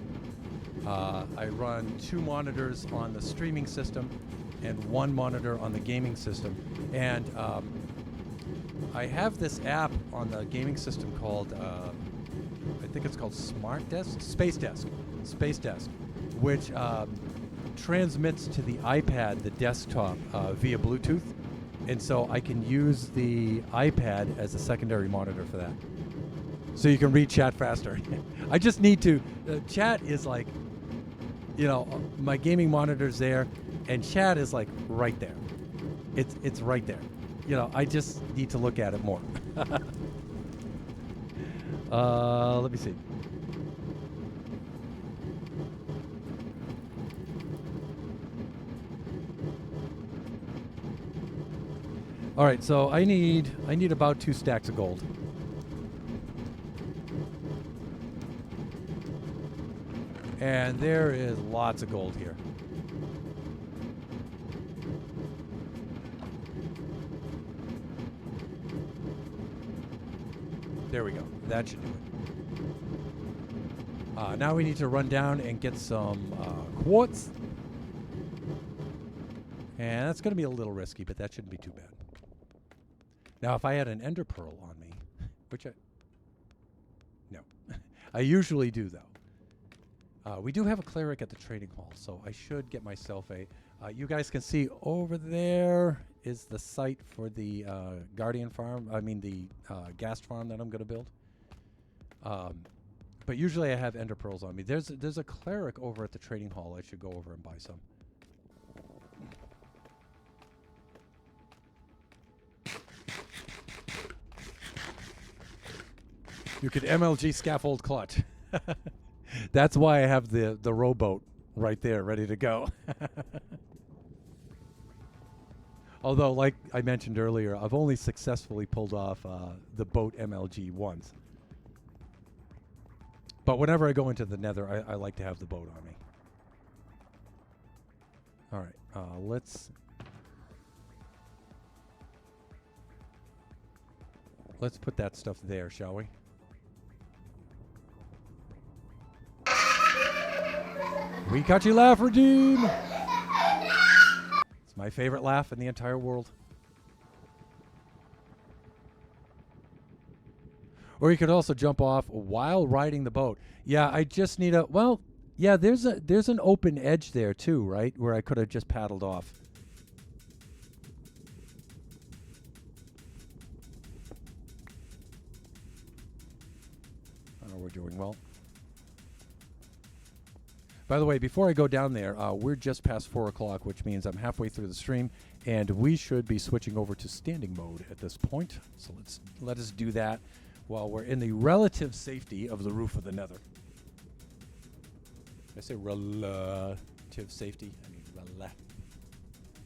Speaker 1: I run 2 monitors on the streaming system and 1 monitor on the gaming system. And I have this app on the gaming system called, I think it's called Smart Desk? Space Desk, which transmits to the iPad, the desktop, via Bluetooth. And so I can use the iPad as a secondary monitor for that. So you can read chat faster. I just need to, chat is like, you know, my gaming monitor's there, and chat is like right there. It's right there. You know, I just need to look at it more. Let me see. All right, so I need about 2 stacks of gold. And there is lots of gold here. There we go. That should do it. Now we need to run down and get some quartz. And that's going to be a little risky, but that shouldn't be too bad. Now, if I had an ender pearl on me, which no. I usually do, though. We do have a cleric at the trading hall, so I should get myself a... you guys can see over there is the site for the Guardian farm. I mean the ghast farm that I'm going to build. But usually I have ender pearls on me. There's a cleric over at the trading hall. I should go over and buy some. You could MLG scaffold clutch. That's why I have the rowboat right there, ready to go. Although, like I mentioned earlier, I've only successfully pulled off the boat MLG once. But whenever I go into the nether, I like to have the boat on me. All right, let's put that stuff there, shall we? We got you, laugh, redeem. It's my favorite laugh in the entire world. Or you could also jump off while riding the boat. Yeah, I just need a... Well, yeah, there's an open edge there too, right? Where I could have just paddled off. Oh, we're doing well. By the way, before I go down there, we're just past 4 o'clock, which means I'm halfway through the stream, and we should be switching over to standing mode at this point. So let us do that while we're in the relative safety of the roof of the nether. Did I say relative safety? I mean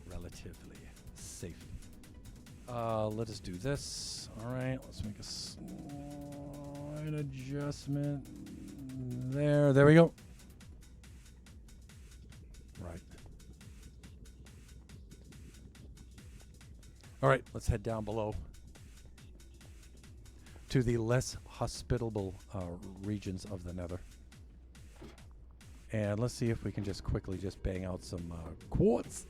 Speaker 1: relatively safe. Let us do this. All right, let's make a slight adjustment. There we go. Right. All right, let's head down below to the less hospitable regions of the nether. And let's see if we can just quickly just bang out some quartz.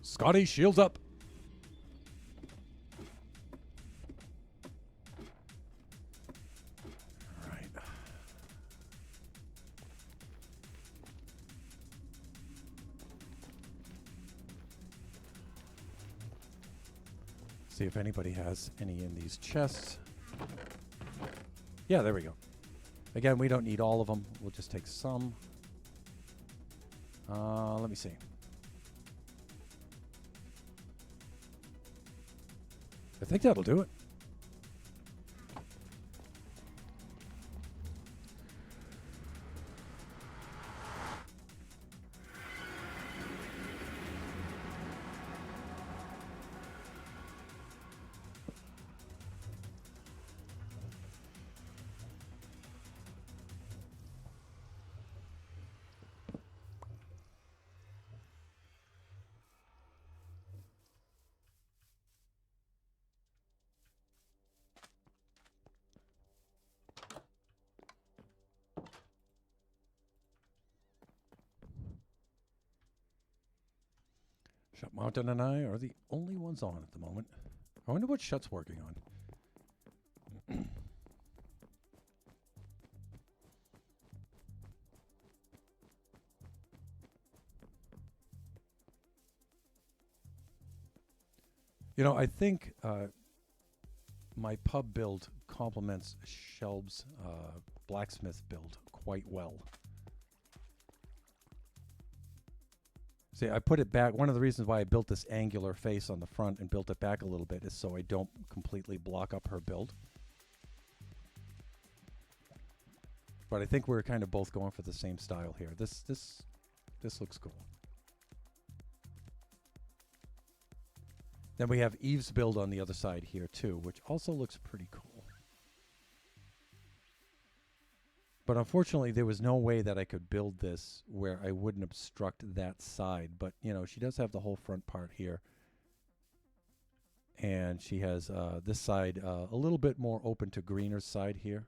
Speaker 1: Scotty, shields up. All right. See if anybody has any in these chests. Yeah, there we go. Again, we don't need all of them. We'll just take some. Let me see. I think that'll do it. Shut Mountain and I are the only ones on at the moment. I wonder what Shut's working on. You know, I think my pub build complements Shelb's blacksmith build quite well. See, I put it back. One of the reasons why I built this angular face on the front and built it back a little bit is so I don't completely block up her build. But I think we're kind of both going for the same style here. This looks cool. Then we have Eve's build on the other side here too, which also looks pretty cool. But unfortunately, there was no way that I could build this where I wouldn't obstruct that side. But, you know, she does have the whole front part here. And she has this side a little bit more open to Greener's side here.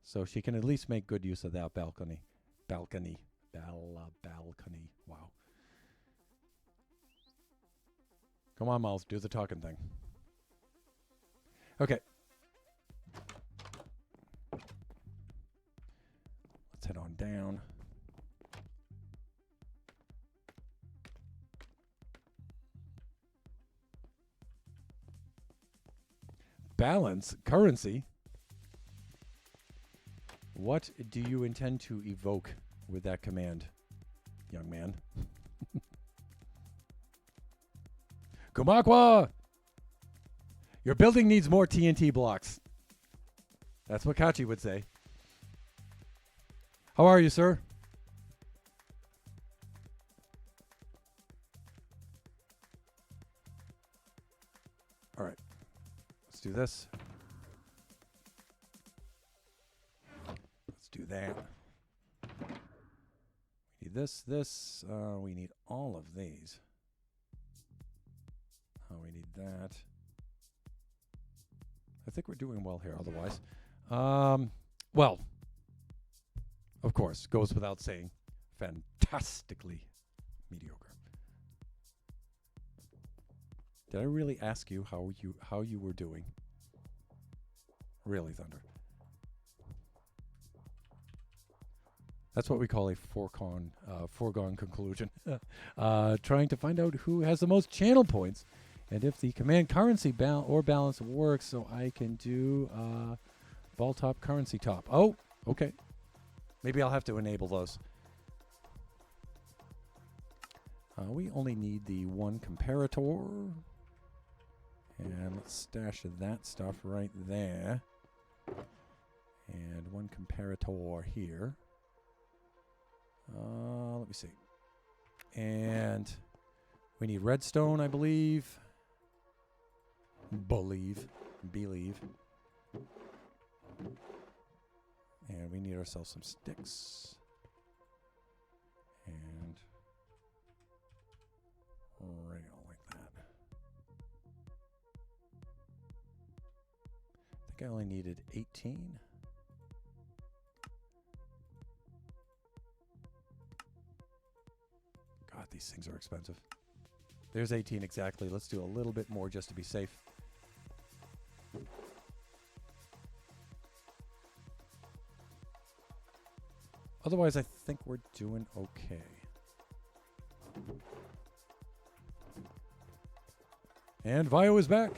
Speaker 1: So she can at least make good use of that balcony. Balcony. Wow. Come on, Miles. Do the talking thing. Okay. Let's head on down. Balance currency. What do you intend to evoke with that command, young man? Kumakwa! Your building needs more TNT blocks. That's what Kachi would say. How are you, sir? All right. Let's do this. do that. We need this. We need all of these. We need that. I think we're doing well here otherwise. Well, of course, goes without saying, fantastically mediocre. Did I really ask you how you were doing? Really, Thunder? That's what we call a foregone conclusion. Trying to find out who has the most channel points and if the command currency balance works, so I can do ball top, currency top. Oh, okay. Maybe I'll have to enable those. We only need the one comparator. And let's stash that stuff right there. And one comparator here. Let me see. And we need redstone, I believe. Believe. And we need ourselves some sticks. And rail like that. I think I only needed 18. God, these things are expensive. There's 18 exactly. Let's do a little bit more just to be safe. Otherwise, I think we're doing okay. And Vio is back.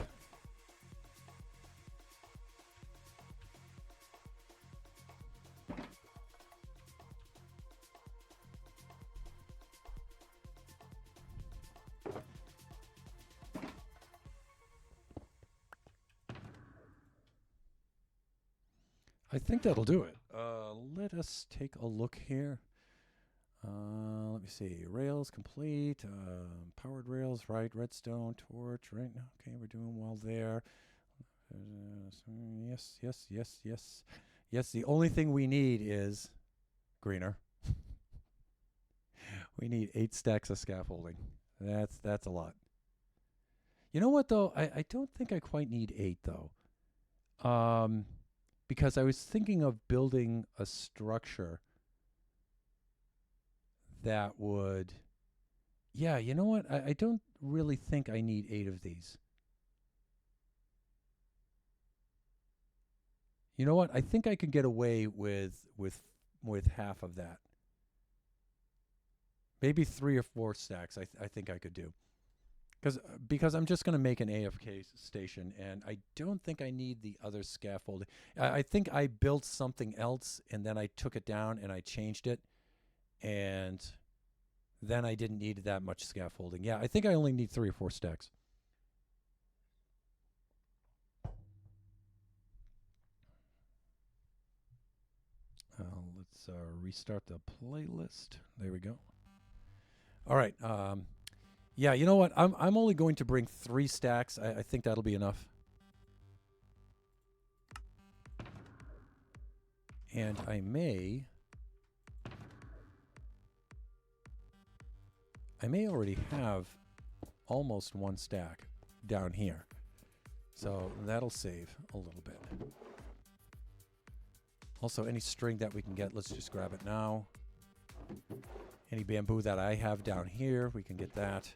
Speaker 1: I think that'll do it. Let us take a look here. Let me see. Rails complete. Powered rails, right. Redstone, torch, right. Okay, we're doing well there. Yes, the only thing we need is greener. We need 8 stacks of scaffolding. That's a lot. You know what, though? I don't think I quite need 8, though. Because I was thinking of building a structure that would... Yeah, you know what? I don't really think I need 8 of these. You know what? I think I could get away with half of that. Maybe 3 or 4 stacks I think I could do. Because I'm just going to make an AFK station, and I don't think I need the other scaffolding. I think I built something else, and then I took it down, and I changed it, and then I didn't need that much scaffolding. Yeah, I think I only need 3 or 4 stacks. Let's restart the playlist. There we go. All right. Yeah, you know what? I'm only going to bring 3 stacks. I think that'll be enough. And I may already have almost 1 stack down here. So that'll save a little bit. Also, any string that we can get, let's just grab it now. Any bamboo that I have down here, we can get that.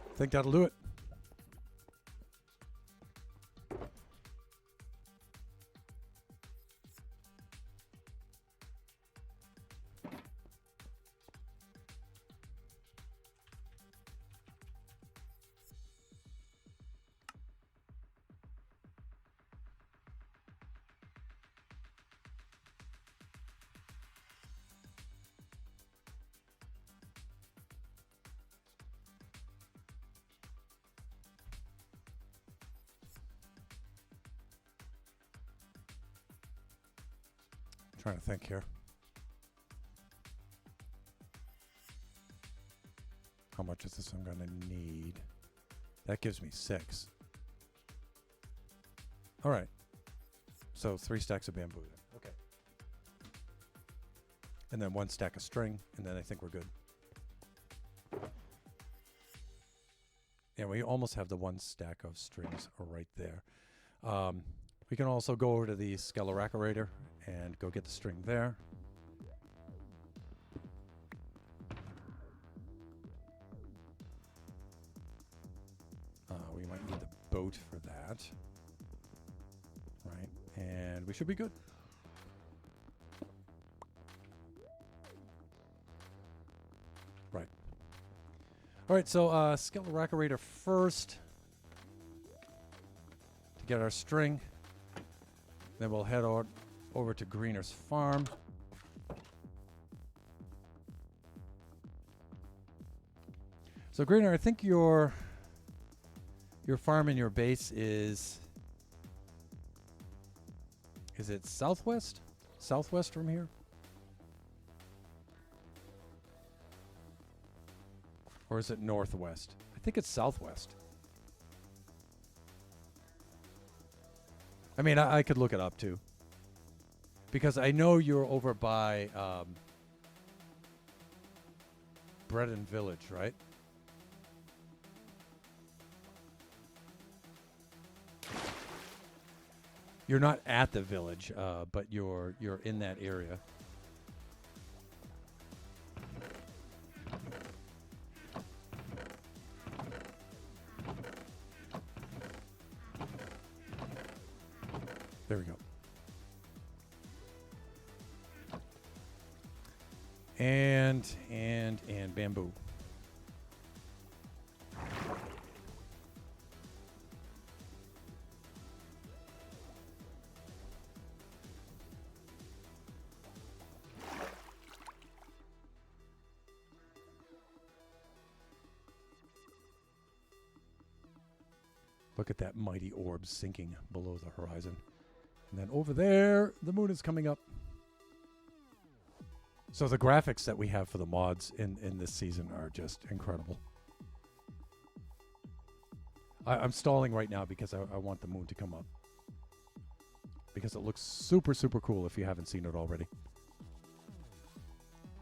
Speaker 1: I think that'll do it. Trying to think here. How much is this I'm going to need? That gives me 6. All right. So 3 stacks of bamboo then. Okay. And then 1 stack of string, and then I think we're good. And we almost have the 1 stack of strings right there. We can also go over to the Skeleracorator and go get the string there. We might need the boat for that. Right, and we should be good. Right. All right, so Skeleracorator first to get our string. Then we'll head over to Greener's farm. So Greener, I think your farm and your base is it southwest? Southwest from here? Or is it northwest? I think it's southwest. I mean, I could look it up too. Because I know you're over by Breton Village, right? You're not at the village, but you're in that area. There we go. And bamboo. Look at that mighty orb sinking below the horizon. And then over there, the moon is coming up. So the graphics that we have for the mods in this season are just incredible. I'm stalling right now because I want the moon to come up. Because it looks super, super cool if you haven't seen it already.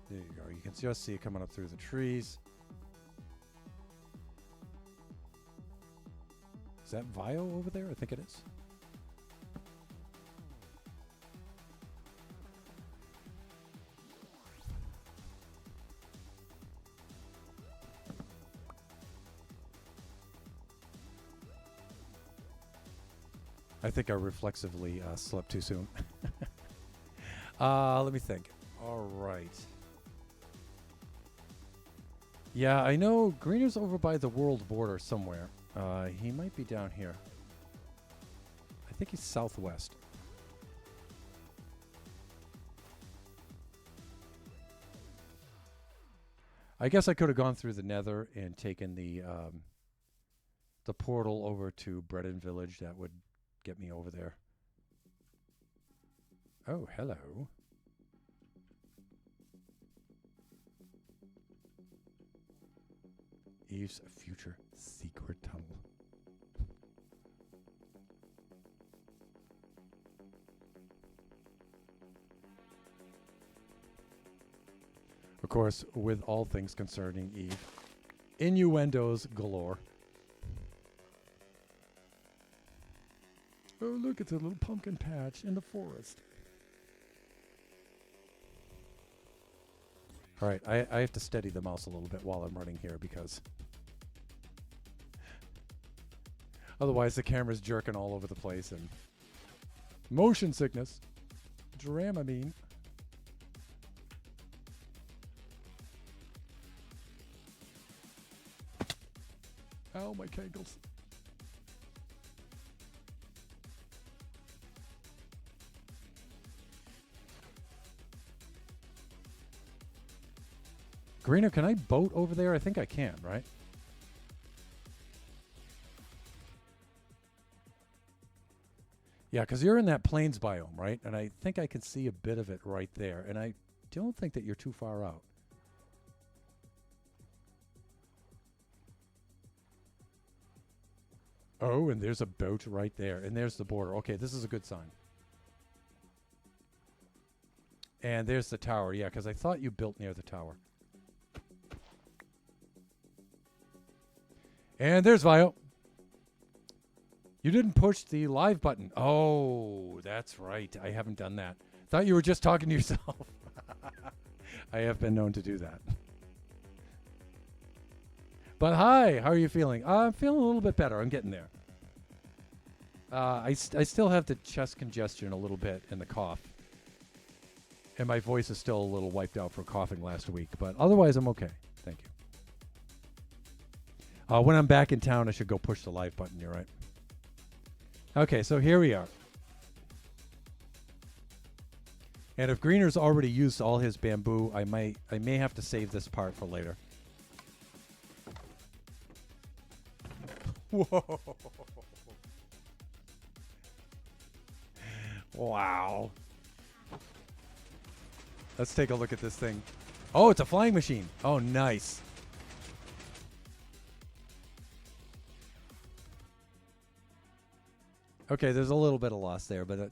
Speaker 1: There you go. You can just see it coming up through the trees. Is that Vio over there? I think it is. I think I reflexively slept too soon. Let me think. All right. Yeah, I know Greener's over by the world border somewhere. He might be down here. I think he's southwest. I guess I could have gone through the Nether and taken the portal over to Breton Village. That would get me over there. Oh, hello. Eve's future secret tunnel. Of course, with all things concerning Eve, innuendos galore. Oh, look, it's a little pumpkin patch in the forest. All right, I have to steady the mouse a little bit while I'm running here because otherwise the camera's jerking all over the place and motion sickness, Dramamine. Ow, my cankles. Greener, can I boat over there? I think I can, right? Yeah, because you're in that plains biome, right? And I think I can see a bit of it right there. And I don't think that you're too far out. Oh, and there's a boat right there. And there's the border. Okay, this is a good sign. And there's the tower. Yeah, because I thought you built near the tower. And there's Vio. You didn't push the live button. Oh, that's right. I haven't done that. Thought you were just talking to yourself. I have been known to do that. But hi, how are you feeling? I'm feeling a little bit better. I'm getting there. I still have the chest congestion a little bit and the cough. And my voice is still a little wiped out for coughing last week. But otherwise, I'm okay. Thank you. When I'm back in town, I should go push the live button. You're right. Okay, so here we are. And if Greener's already used all his bamboo, I may have to save this part for later. Whoa. Wow. Let's take a look at this thing. Oh, it's a flying machine. Oh, nice. Okay, there's a little bit of loss there, but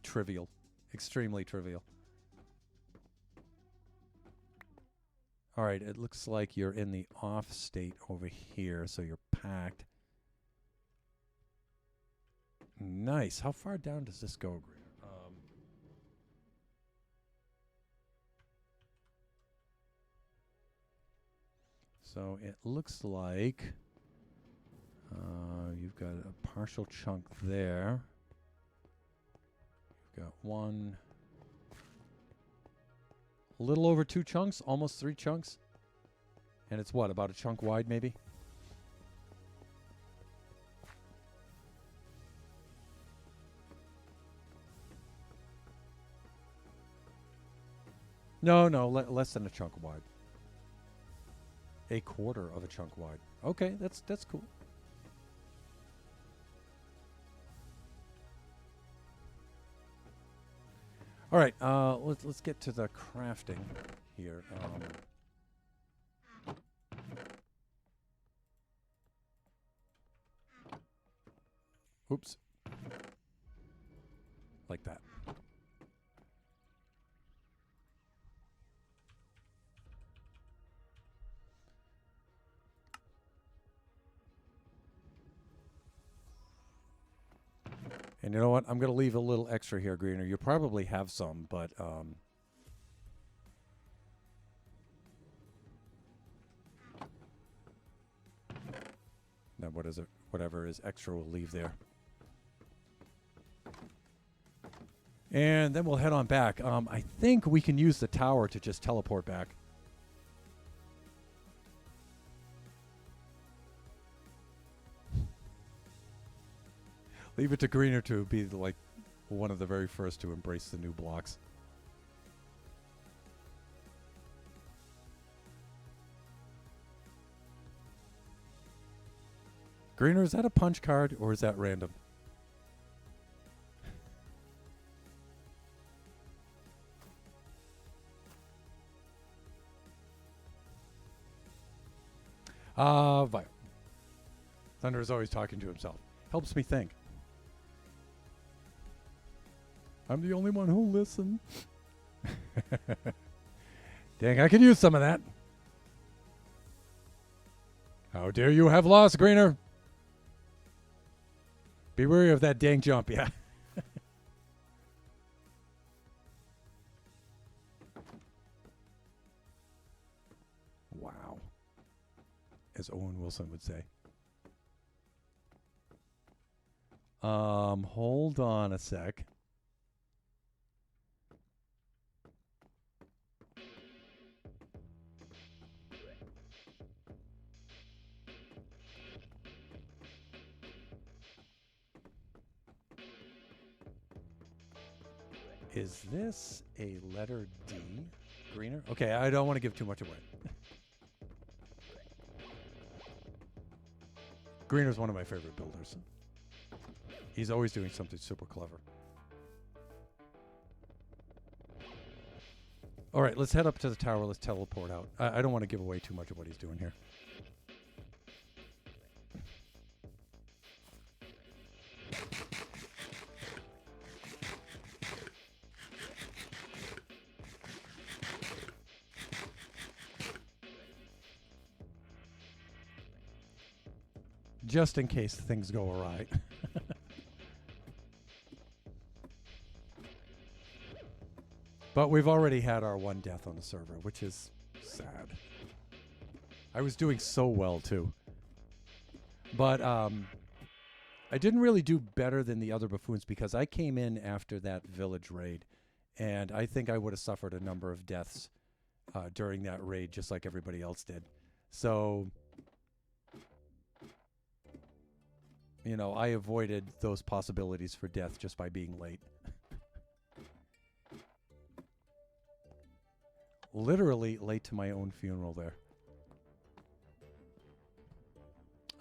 Speaker 1: trivial. Extremely trivial. All right, it looks like you're in the off state over here, so you're packed. Nice. How far down does this go, Greener? So it looks like you've got a partial chunk there. You've got one, a little over 2 chunks, almost 3 chunks. And it's what, about a chunk wide maybe? No, less than a chunk wide. A quarter of a chunk wide. Okay, that's cool. All right, let's get to the crafting here. Oops. Like that. And you know what? I'm going to leave a little extra here, Greener. You probably have some, but now what is it? Whatever is extra, we'll leave there. And then we'll head on back. I think we can use the tower to just teleport back. Leave it to Greener to be like one of the very first to embrace the new blocks. Greener, is that a punch card or is that random? Vio. Thunder is always talking to himself. Helps me think. I'm the only one who'll listen. Dang, I could use some of that. How dare you have lost, Greener? Be wary of that dang jump, yeah. Wow. As Owen Wilson would say. Hold on a sec. Is this a letter D, Greener? Okay, I don't want to give too much away. Greener's one of my favorite builders. He's always doing something super clever. All right, let's head up to the tower. Let's teleport out. I don't want to give away too much of what he's doing here. Just in case things go awry. But we've already had our one death on the server, which is sad. I was doing so well, too. But I didn't really do better than the other buffoons because I came in after that village raid. And I think I would have suffered a number of deaths during that raid, just like everybody else did. So, you know, I avoided those possibilities for death just by being late. Literally late to my own funeral there.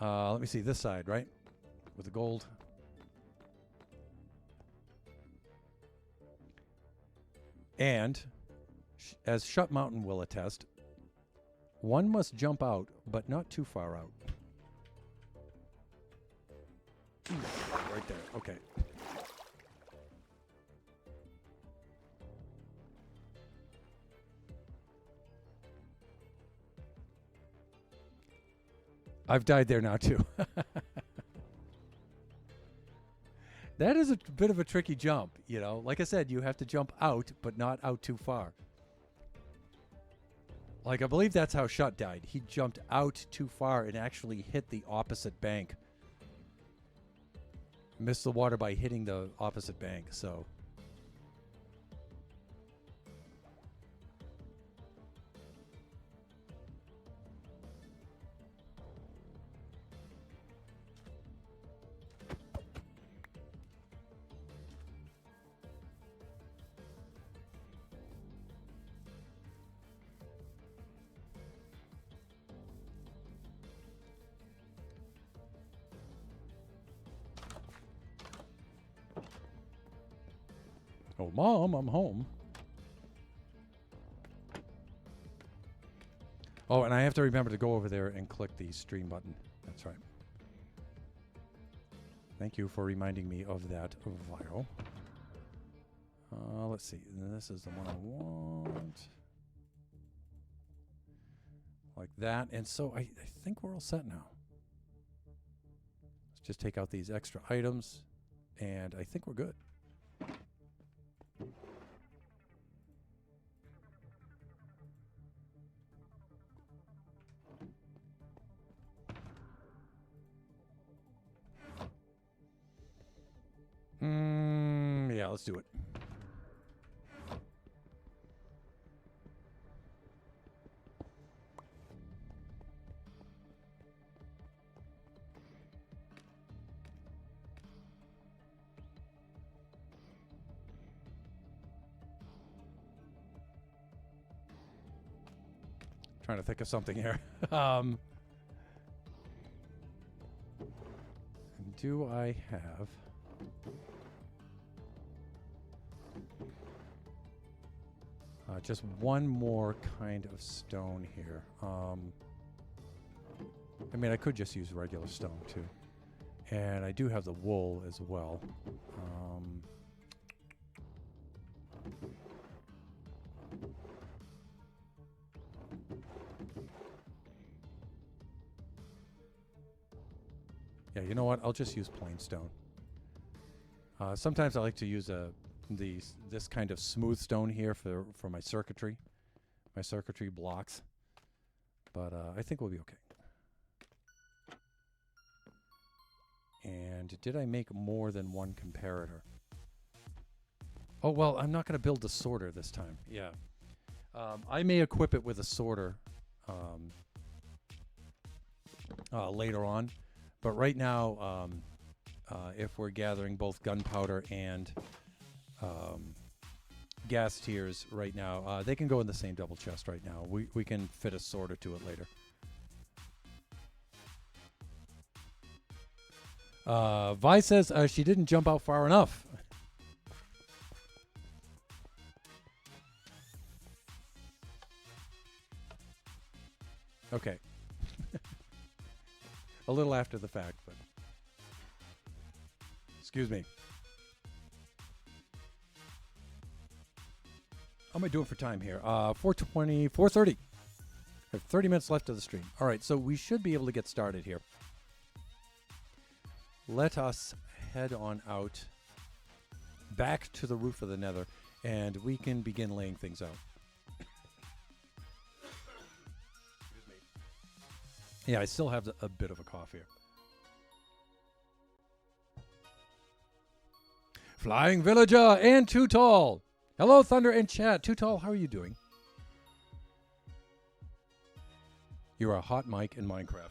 Speaker 1: Let me see this side, right? With the gold. And, as Shut Mountain will attest, one must jump out, but not too far out. Right there, okay. I've died there now, too. That is a bit of a tricky jump, you know. Like I said, you have to jump out, but not out too far. Like, I believe that's how Shut died. He jumped out too far and actually hit the opposite bank. Missed the water by hitting the opposite bank, so... Oh, Mom, I'm home. Oh, and I have to remember to go over there and click the stream button. That's right. Thank you for reminding me of that, Vio. Let's see. This is the one I want. Like that. And so I think we're all set now. Let's just take out these extra items. And I think we're good. Yeah, let's do it. Trying to think of something here. Do I have... just one more kind of stone here. I mean, I could just use regular stone, too. And I do have the wool as well. Yeah, you know what? I'll just use plain stone. Sometimes I like to use this kind of smooth stone here for my circuitry blocks. But I think we'll be okay. And did I make more than one comparator? Oh, well, I'm not going to build the sorter this time. Yeah. I may equip it with a sorter later on. But right now, if we're gathering both gunpowder and gas tiers right now, they can go in the same double chest right now. We can fit a sorter to it later. Vi says she didn't jump out far enough. Okay. A little after the fact, but excuse me. How am I doing for time here? 4:20, 4:30. I have 30 minutes left of the stream. All right, so we should be able to get started here. Let us head on out back to the roof of the Nether, and we can begin laying things out. Excuse me. Yeah, I still have a bit of a cough here. Flying Villager and Too Tall. Hello, Thunder and chat. Too Tall, how are you doing? You're a hot mic in Minecraft.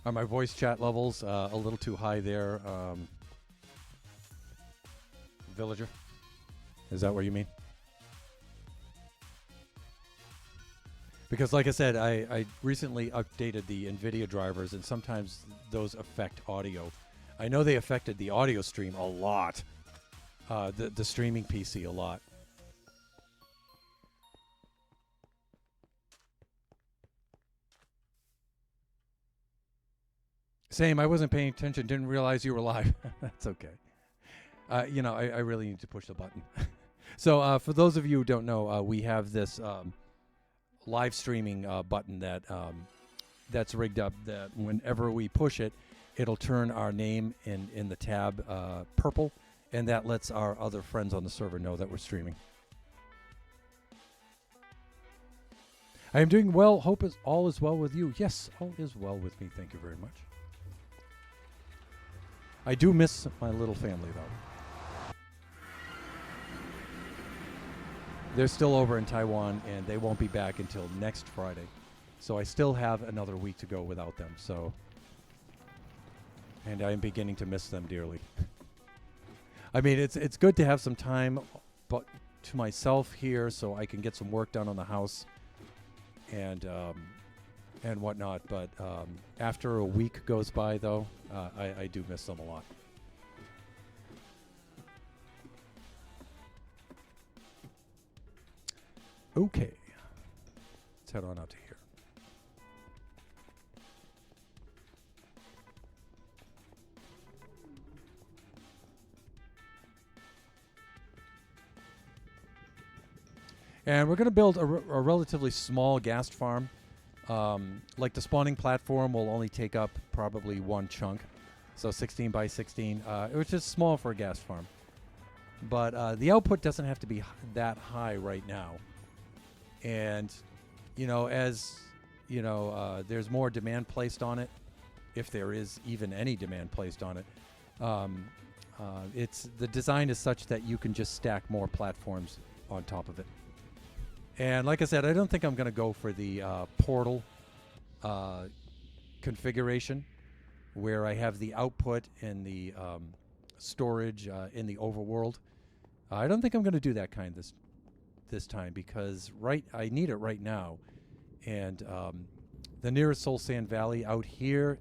Speaker 1: Are my voice chat levels a little too high there, Villager? Is that what you mean? Because like I said, I recently updated the NVIDIA drivers, and sometimes those affect audio. I know they affected the audio stream a lot, the streaming PC a lot. Same, I wasn't paying attention, didn't realize you were live. That's okay. You know, I really need to push the button. So for those of you who don't know, we have this live streaming button that that's rigged up that whenever we push it, it'll turn our name in the tab purple, and that lets our other friends on the server know that we're streaming. I am doing well. Hope all is well with you. Yes, all is well with me. Thank you very much. I do miss my little family, though. They're still over in Taiwan, and they won't be back until next Friday. So I still have another week to go without them. So, and I'm beginning to miss them dearly. I mean, it's good to have some time but to myself here, so I can get some work done on the house and whatnot. But after a week goes by, though, I do miss them a lot. Okay, let's head on out to here. And we're going to build a relatively small ghast farm. Like the spawning platform will only take up probably one chunk. So 16 by 16, which is small for a ghast farm. But the output doesn't have to be that high right now. And, you know, as, you know, there's more demand placed on it, if there is even any demand placed on it, the design is such that you can just stack more platforms on top of it. And like I said, I don't think I'm going to go for the portal configuration where I have the output and the storage in the overworld. I don't think I'm going to do that kind this time because I need it right now. And the nearest Soul Sand Valley out here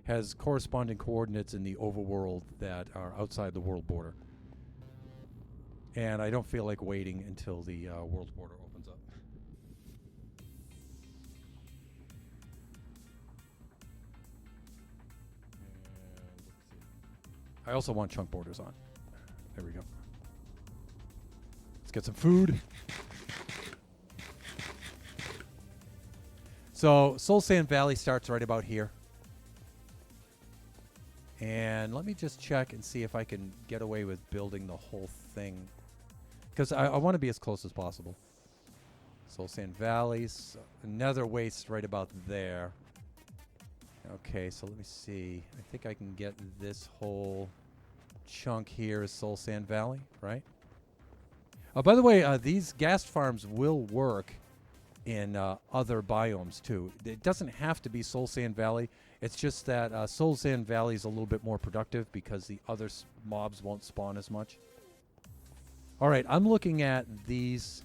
Speaker 1: has corresponding coordinates in the overworld that are outside the world border. And I don't feel like waiting until the world border opens up. I also want chunk borders on. There we go. Let's get some food. So Soul Sand Valley starts right about here. And let me just check and see if I can get away with building the whole thing. Because I want to be as close as possible. Soul Sand Valleys, Nether Waste right about there. Okay, so let me see. I think I can get this whole chunk here as Soul Sand Valley, right? Oh, by the way, these ghast farms will work in other biomes too. It doesn't have to be Soul Sand Valley. It's just that Soul Sand Valley is a little bit more productive because the other mobs won't spawn as much. All right, I'm looking at these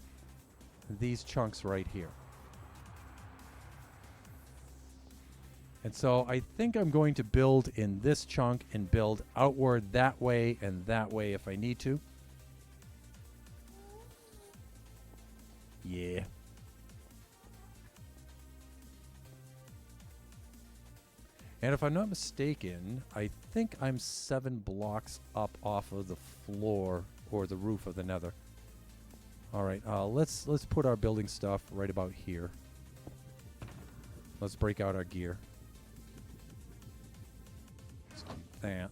Speaker 1: chunks right here. And so I think I'm going to build in this chunk and build outward that way and that way if I need to. Yeah. And if I'm not mistaken, I think I'm 7 blocks up off of the floor or the roof of the nether. All right, let's put our building stuff right about here. Let's break out our gear. Let's do that.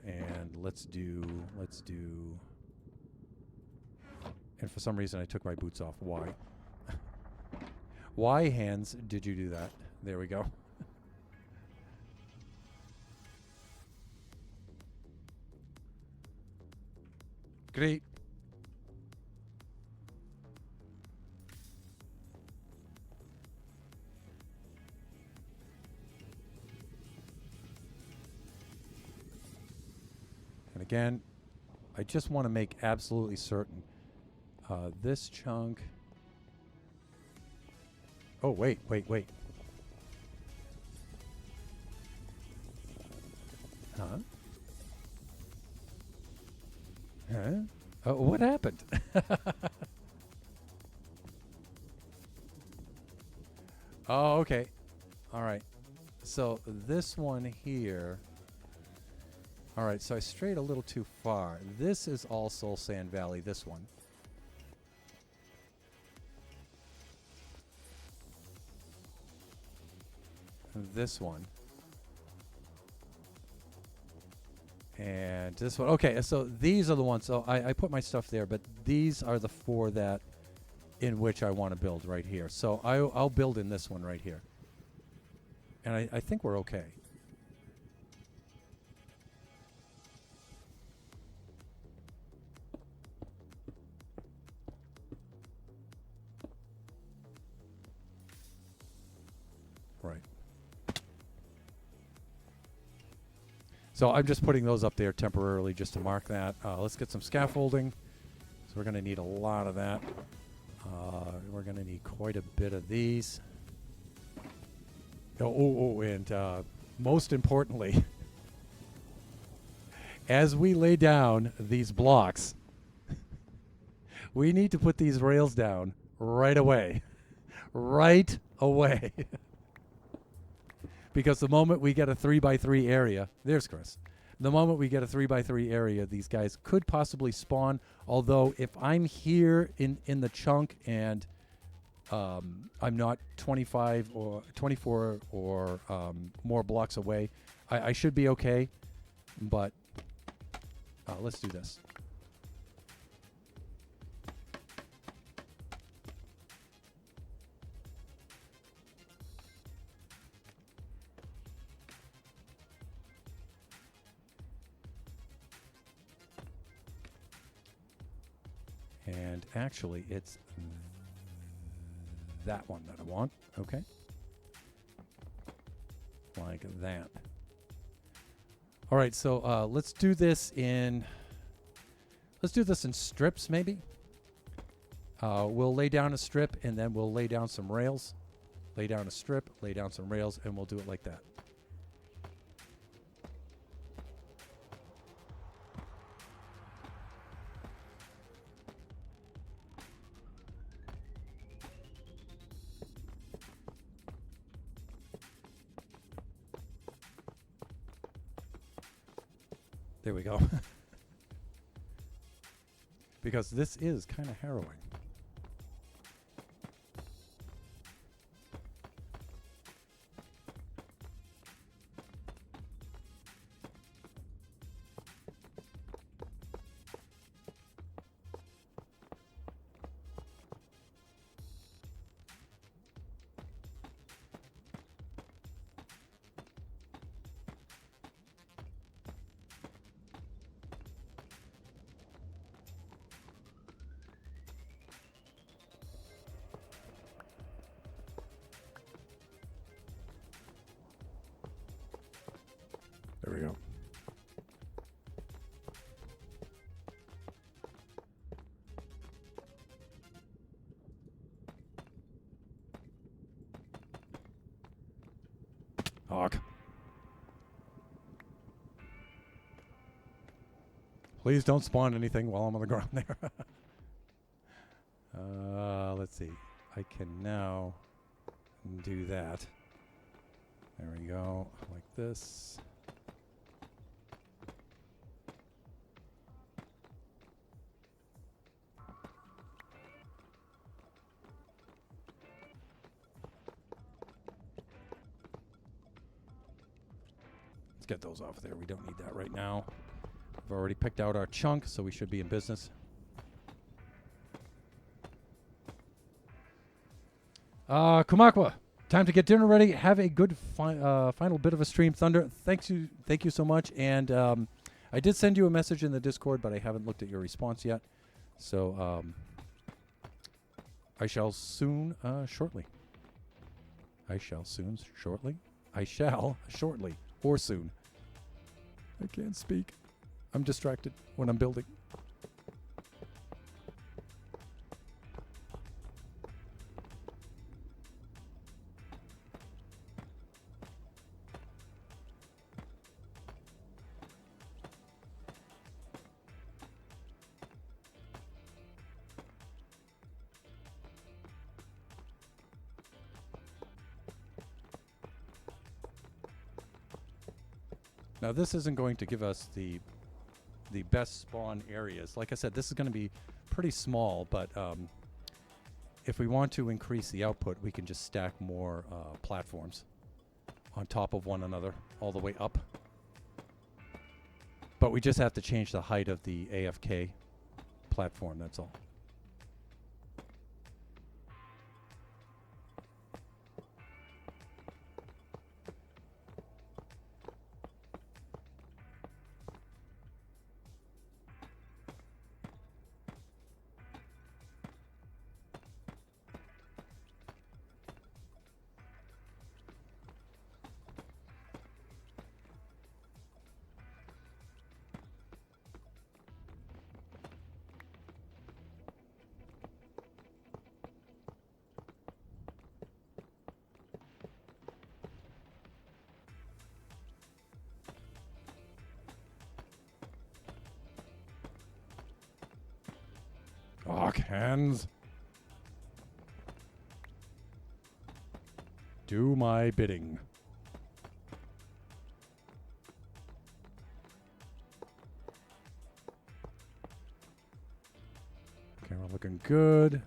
Speaker 1: And let's do. And for some reason, I took my boots off. Why? Why, hands, did you do that? There we go. Great. And again, I just want to make absolutely certain this chunk. Oh, wait. Huh? Oh, what happened? Oh, okay. All right. So this one here. All right, so I strayed a little too far. This is all Soul Sand Valley, this one. This one. And this one. Okay, so these are the ones. So I put my stuff there, but these are the 4 that in which I want to build right here. So I'll build in this one right here. And I think we're okay. Right. So I'm just putting those up there temporarily just to mark that. Let's get some scaffolding. So we're going to need a lot of that. We're going to need quite a bit of these. And most importantly, as we lay down these blocks, we need to put these rails down right away. Right away. Because the moment we get a 3x3 area, there's Chris. The moment we get a 3x3 area, these guys could possibly spawn. Although if I'm here in the chunk and I'm not 25 or 24 or more blocks away, I should be okay. But let's do this. And actually, it's that one that I want. Okay. Like that. All right, so let's do this in strips, maybe. We'll lay down a strip, and then we'll lay down some rails. Lay down a strip, lay down some rails, and we'll do it like that. There we go. Because this is kind of harrowing. Hawk. Please don't spawn anything while I'm on the ground there. Let's see. I can now do that. There we go. Like this. Let's get those off there. We don't need that right now. We've already picked out our chunk, so we should be in business. Kumakwa, time to get dinner ready. Have a good final bit of a stream, Thunder. Thank you so much. And I did send you a message in the Discord, but I haven't looked at your response yet. So I shall soon, shortly. I shall soon, shortly. I shall shortly or soon. I can't speak. I'm distracted when I'm building. Now this isn't going to give us the best spawn areas. Like I said, this is going to be pretty small, but if we want to increase the output, we can just stack more platforms on top of one another all the way up. But we just have to change the height of the AFK platform, that's all. Hands. Do my bidding. Okay, we're looking good.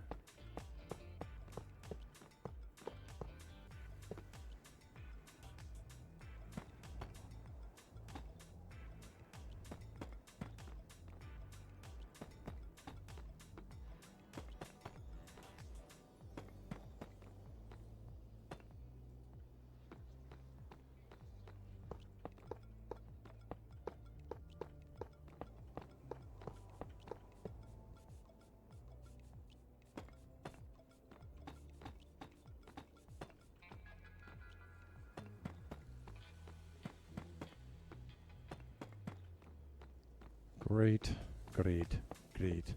Speaker 1: Great, great, great.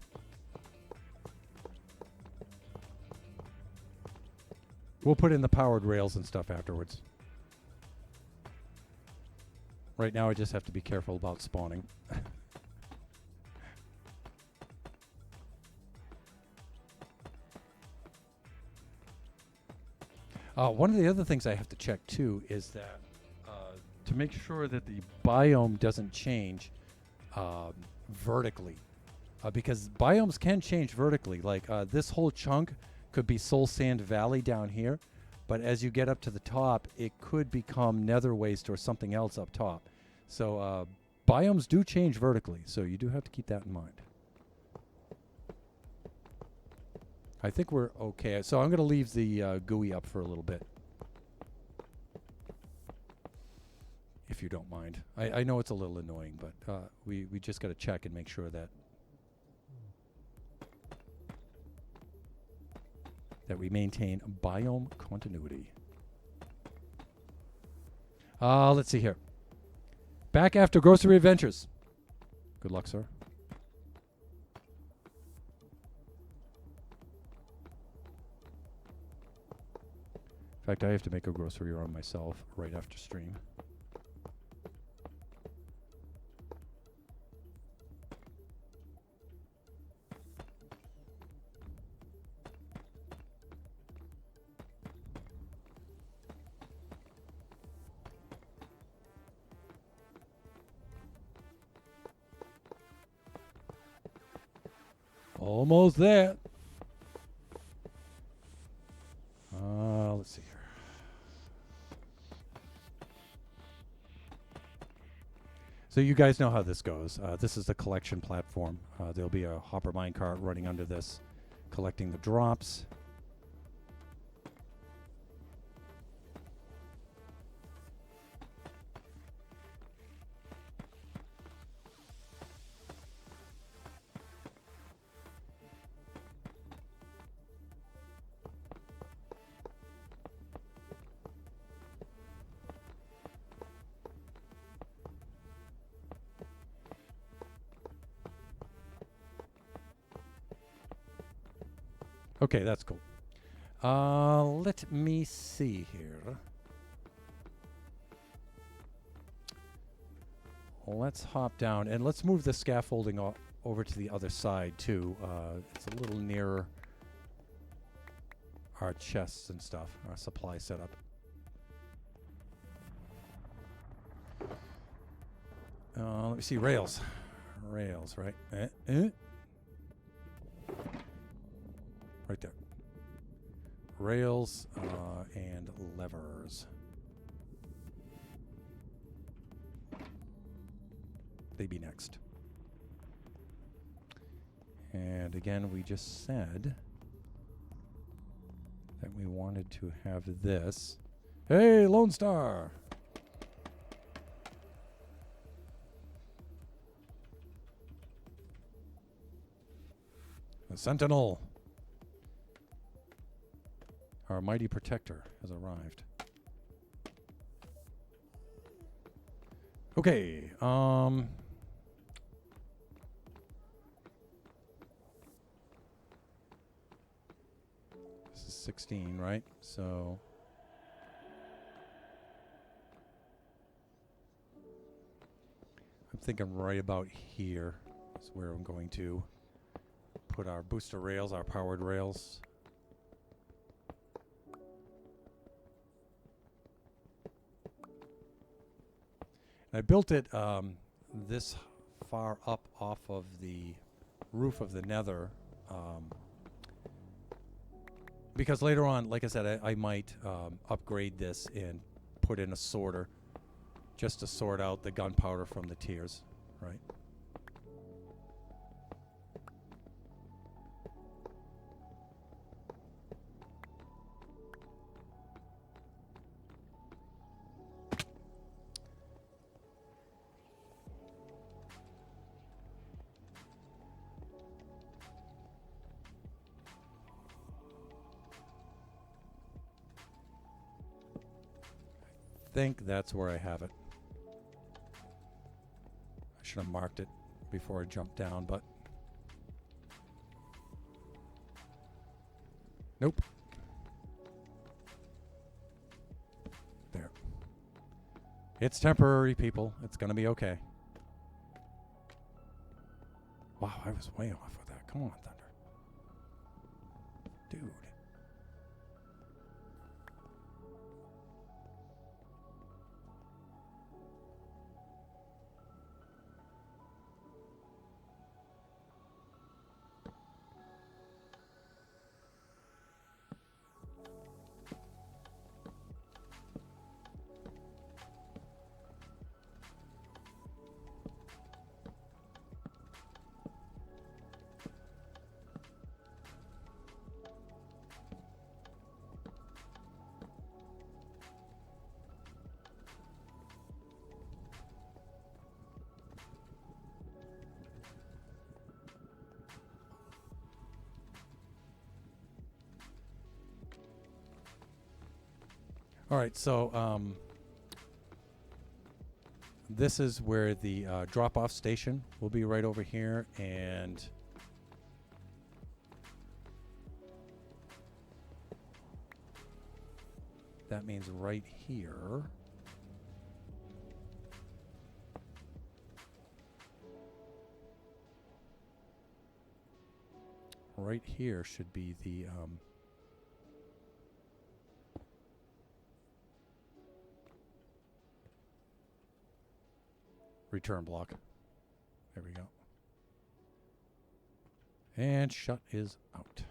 Speaker 1: We'll put in the powered rails and stuff afterwards. Right now I just have to be careful about spawning. One of the other things I have to check too is that to make sure that the biome doesn't change vertically, because biomes can change vertically. Like this whole chunk could be Soul Sand Valley down here, but as you get up to the top, it could become Nether Waste or something else up top. So biomes do change vertically, so you do have to keep that in mind. I think we're okay. So I'm going to leave the GUI up for a little bit, if you don't mind. I know it's a little annoying, but we just got to check and make sure that we maintain biome continuity. Let's see here. Back after grocery adventures. Good luck, sir. fact, I have to make a grocery run myself right after stream. Almost there. Let's see here. So you guys know how this goes. This is the collection platform. There'll be a hopper minecart running under this, collecting the drops. Okay, that's cool. Let me see here. Let's hop down and let's move the scaffolding over to the other side too. It's a little nearer our chests and stuff, our supply setup. Let me see, rails. Rails, right? Right there. Rails and levers. They be next. And again, we just said that we wanted to have this. Hey, Lone Star! The Sentinel! Our mighty protector has arrived. Okay, this is 16, right? So I'm thinking right about here is where I'm going to put our booster rails, our powered rails. I built it this far up off of the roof of the nether because later on, like I said, I might upgrade this and put in a sorter just to sort out the gunpowder from the tiers, right? I think that's where I have it. I should have marked it before I jumped down, but nope. There. It's temporary, people. It's gonna be okay. Wow, I was way off with that. Come on, Thunder. Dude. All right, so this is where the drop-off station will be, right over here, and That means right here. Right here should be the return block. There we go. And shut is out.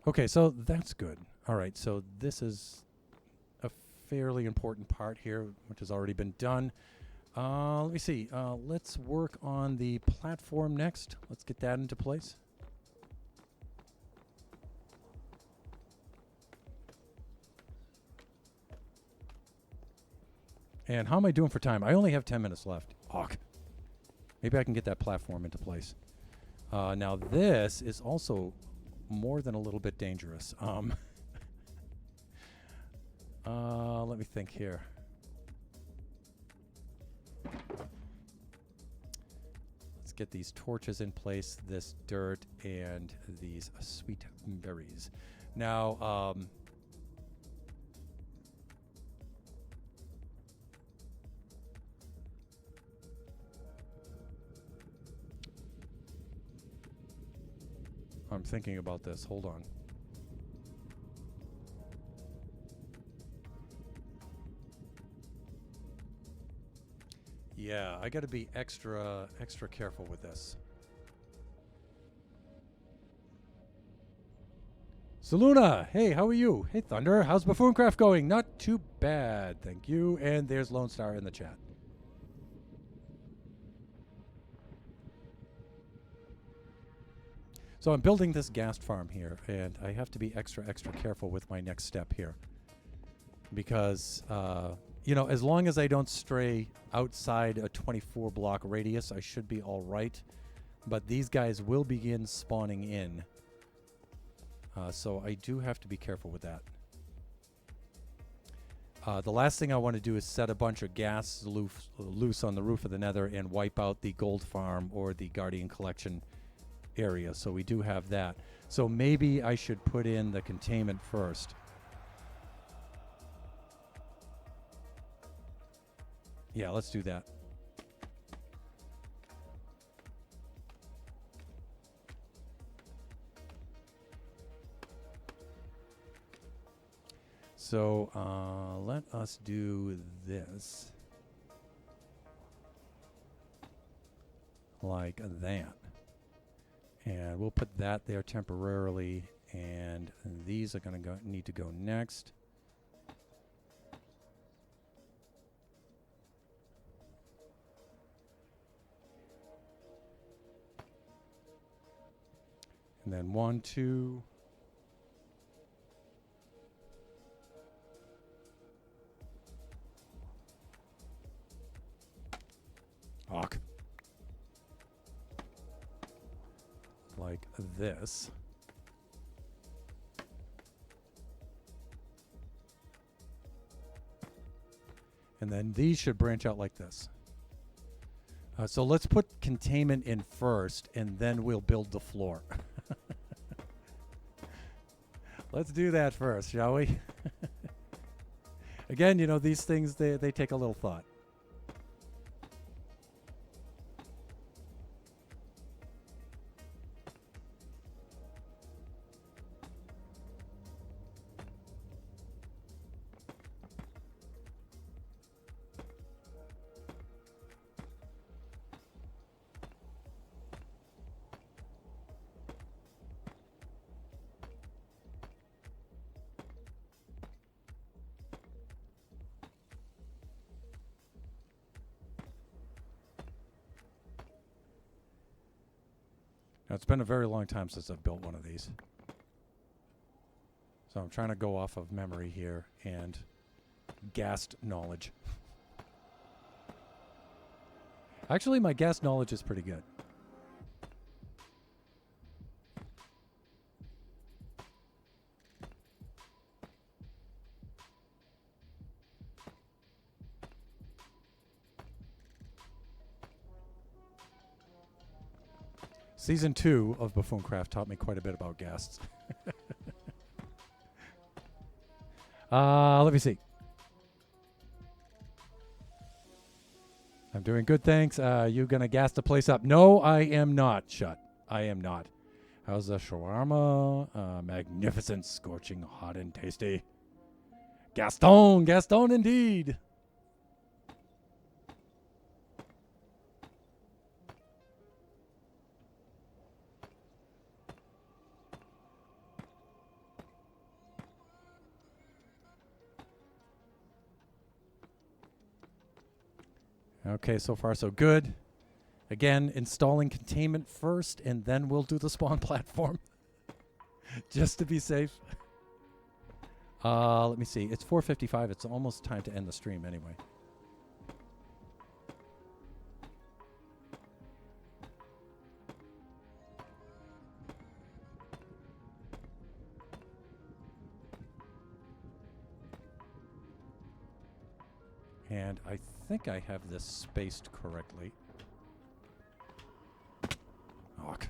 Speaker 1: Okay, so that's good. All right, so this is a fairly important part here, which has already been done. Let me see. Let's work on the platform next. Let's get that into place. And how am I doing for time? I only have 10 minutes left. Hawk. Maybe I can get that platform into place. Now this is also more than a little bit dangerous. Let me think here. Let's get these torches in place, this dirt, and these sweet berries. Now, I'm thinking about this. Hold on. Yeah, I got to be extra careful with this. Saluna, hey, how are you? Hey, Thunder, how's Buffooncraft going? Not too bad, thank you. And there's Lone Star in the chat. So I'm building this ghast farm here, and I have to be extra careful with my next step here. Because, you know, as long as I don't stray outside a 24 block radius, I should be all right. But these guys will begin spawning in. So I do have to be careful with that. The last thing I want to do is set a bunch of gas loose on the roof of the Nether and wipe out the gold farm or the Guardian Collection area. So we do have that. So maybe I should put in the containment first. Yeah, let's do that. So let us do this like that. And we'll put that there temporarily, and these are going to need to go next. And then 1, 2. Hawk. Like this. And then these should branch out like this. So let's put containment in first, and then we'll build the floor. Let's do that first, shall we? Again, you know, these things, they take a little thought. Now, it's been a very long time since I've built one of these. So I'm trying to go off of memory here and ghast knowledge. Actually, my ghast knowledge is pretty good. Season 2 of Buffooncraft taught me quite a bit about ghasts. Let me see. I'm doing good, thanks. You gonna gas the place up? No, I am not. Shut. I am not. How's the shawarma? Magnificent, scorching, hot, and tasty. Gaston! Gaston indeed! Okay, so far so good. Again, installing containment first, and then we'll do the spawn platform. Just to be safe. Let me see. It's 4:55. It's almost time to end the stream anyway. And I think I have this spaced correctly. Ugh.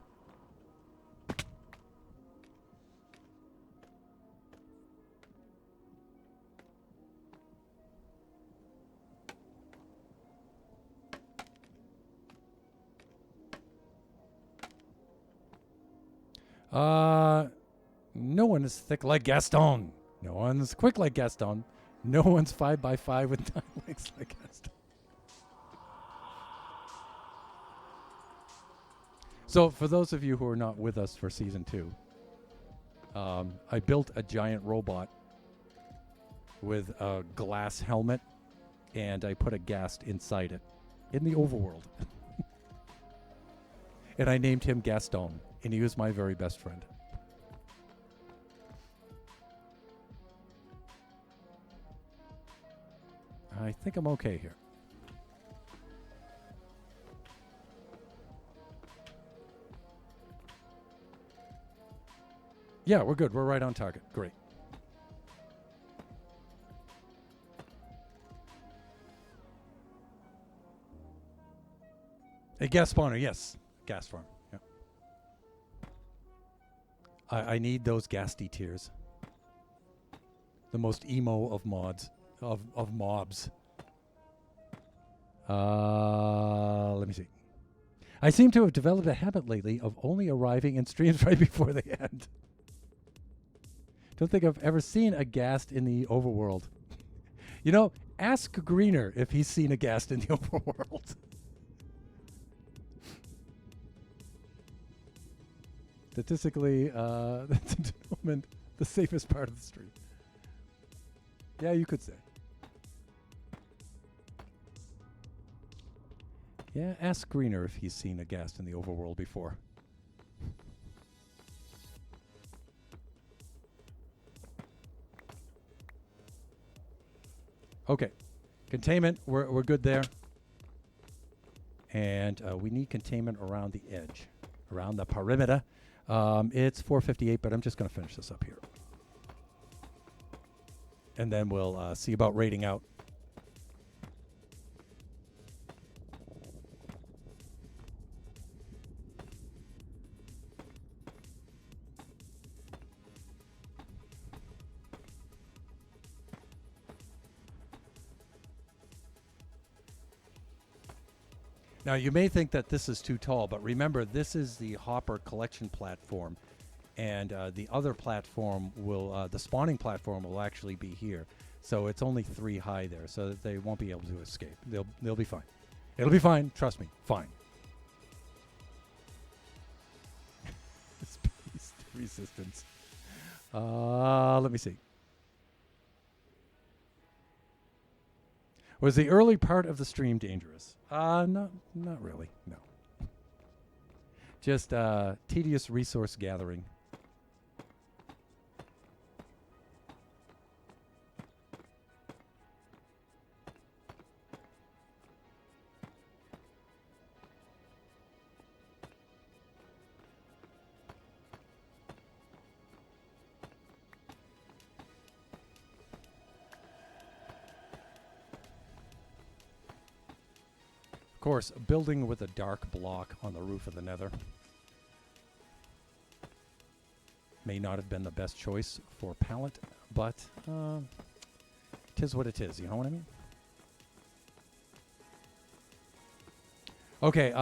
Speaker 1: No one is thick like Gaston. No one's quick like Gaston. No one's 5x5 with 9 legs like Gaston. So, for those of you who are not with us for season 2, I built a giant robot with a glass helmet, and I put a ghast inside it in the overworld. And I named him Gaston, and he was my very best friend. I think I'm okay here. Yeah, we're good. We're right on target. Great. A gas spawner, yes. Gas farm. Yeah. I need those ghasty tears. The most emo of mods. Of mobs. Let me see. I seem to have developed a habit lately of only arriving in streams right before they end. Don't think I've ever seen a ghast in the overworld. You know, ask Greener if he's seen a ghast in the overworld. Statistically, that's determined the safest part of the stream. Yeah, you could say. Yeah, ask Greener if he's seen a ghast in the overworld before. Okay. Containment, we're good there. And we need containment around the edge, around the perimeter. It's 4:58, but I'm just going to finish this up here. And then we'll see about raiding out. Now, you may think that this is too tall, but remember, this is the Hopper collection platform, and the other platform will, the spawning platform will actually be here. So it's only 3 high there, so that they won't be able to escape. They'll be fine. It'll be fine. Trust me. Fine. Space resistance. Let me see. Was the early part of the stream dangerous? Not really, no. Just tedious resource gathering. Of course, building with a dark block on the roof of the Nether may not have been the best choice for palette, but 'tis what it is. You know what I mean? Okay.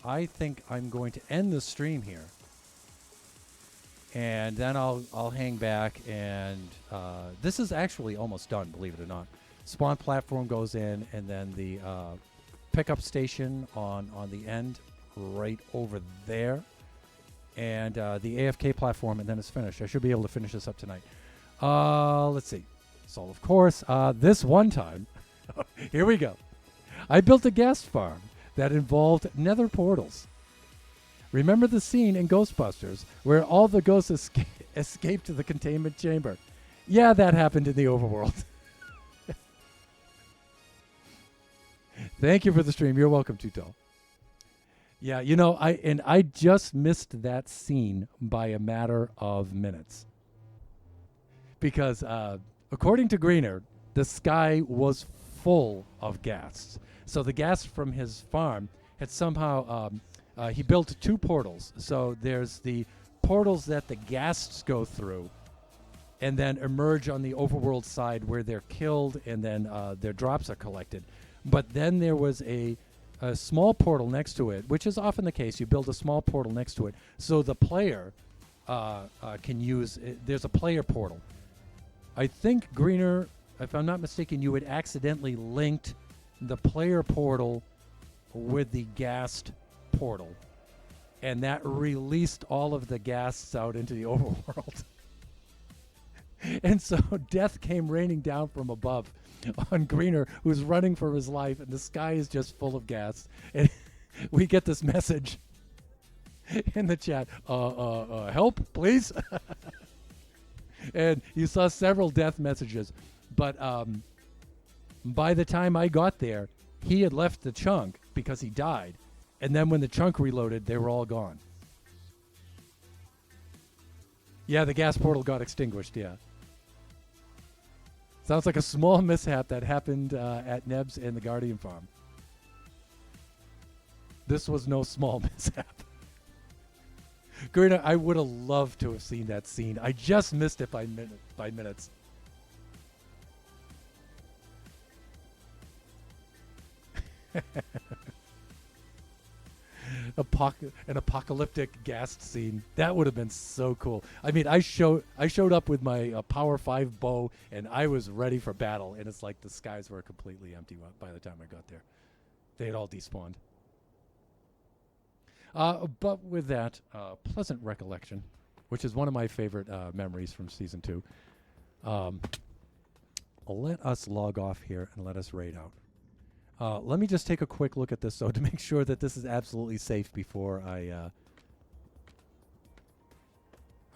Speaker 1: I think I'm going to end the stream here, and then I'll hang back. And this is actually almost done, believe it or not. Spawn platform goes in, and then the pickup station on the end, right over there, and the AFK platform, and then it's finished. I should be able to finish this up tonight. Let's see. So of course, this one time, here we go. I built a gas farm that involved nether portals. Remember the scene in Ghostbusters where all the ghosts escaped to the containment chamber? Yeah, that happened in the overworld. Thank you for the stream. You're welcome, Tuto. Yeah, you know, I just missed that scene by a matter of minutes. Because according to Greener, the sky was full of ghasts. So the ghast from his farm had somehow, he built 2 portals. So there's the portals that the ghasts go through and then emerge on the overworld side where they're killed and then their drops are collected. But then there was a small portal next to it, which is often the case. You build a small portal next to it so the player can use it. There's a player portal. I think, Greener, if I'm not mistaken, you had accidentally linked the player portal with the ghast portal, and that released all of the ghasts out into the overworld. And so death came raining down from above on Greener, who's running for his life, and the sky is just full of gas. And we get this message in the chat, help, please. And you saw several death messages. But by the time I got there, he had left the chunk because he died. And then when the chunk reloaded, they were all gone. Yeah, the gas portal got extinguished, yeah. Sounds like a small mishap that happened at Neb's and the Guardian Farm. This was no small mishap. Greta, I would have loved to have seen that scene. I just missed it by minutes. An apocalyptic ghast scene. That would have been so cool. I mean, I showed up with my Power 5 bow, and I was ready for battle. And it's like the skies were completely empty by the time I got there. They had all despawned. But with that pleasant recollection, which is one of my favorite memories from Season 2, let us log off here and let us raid out. Let me just take a quick look at this, though, to make sure that this is absolutely safe before I...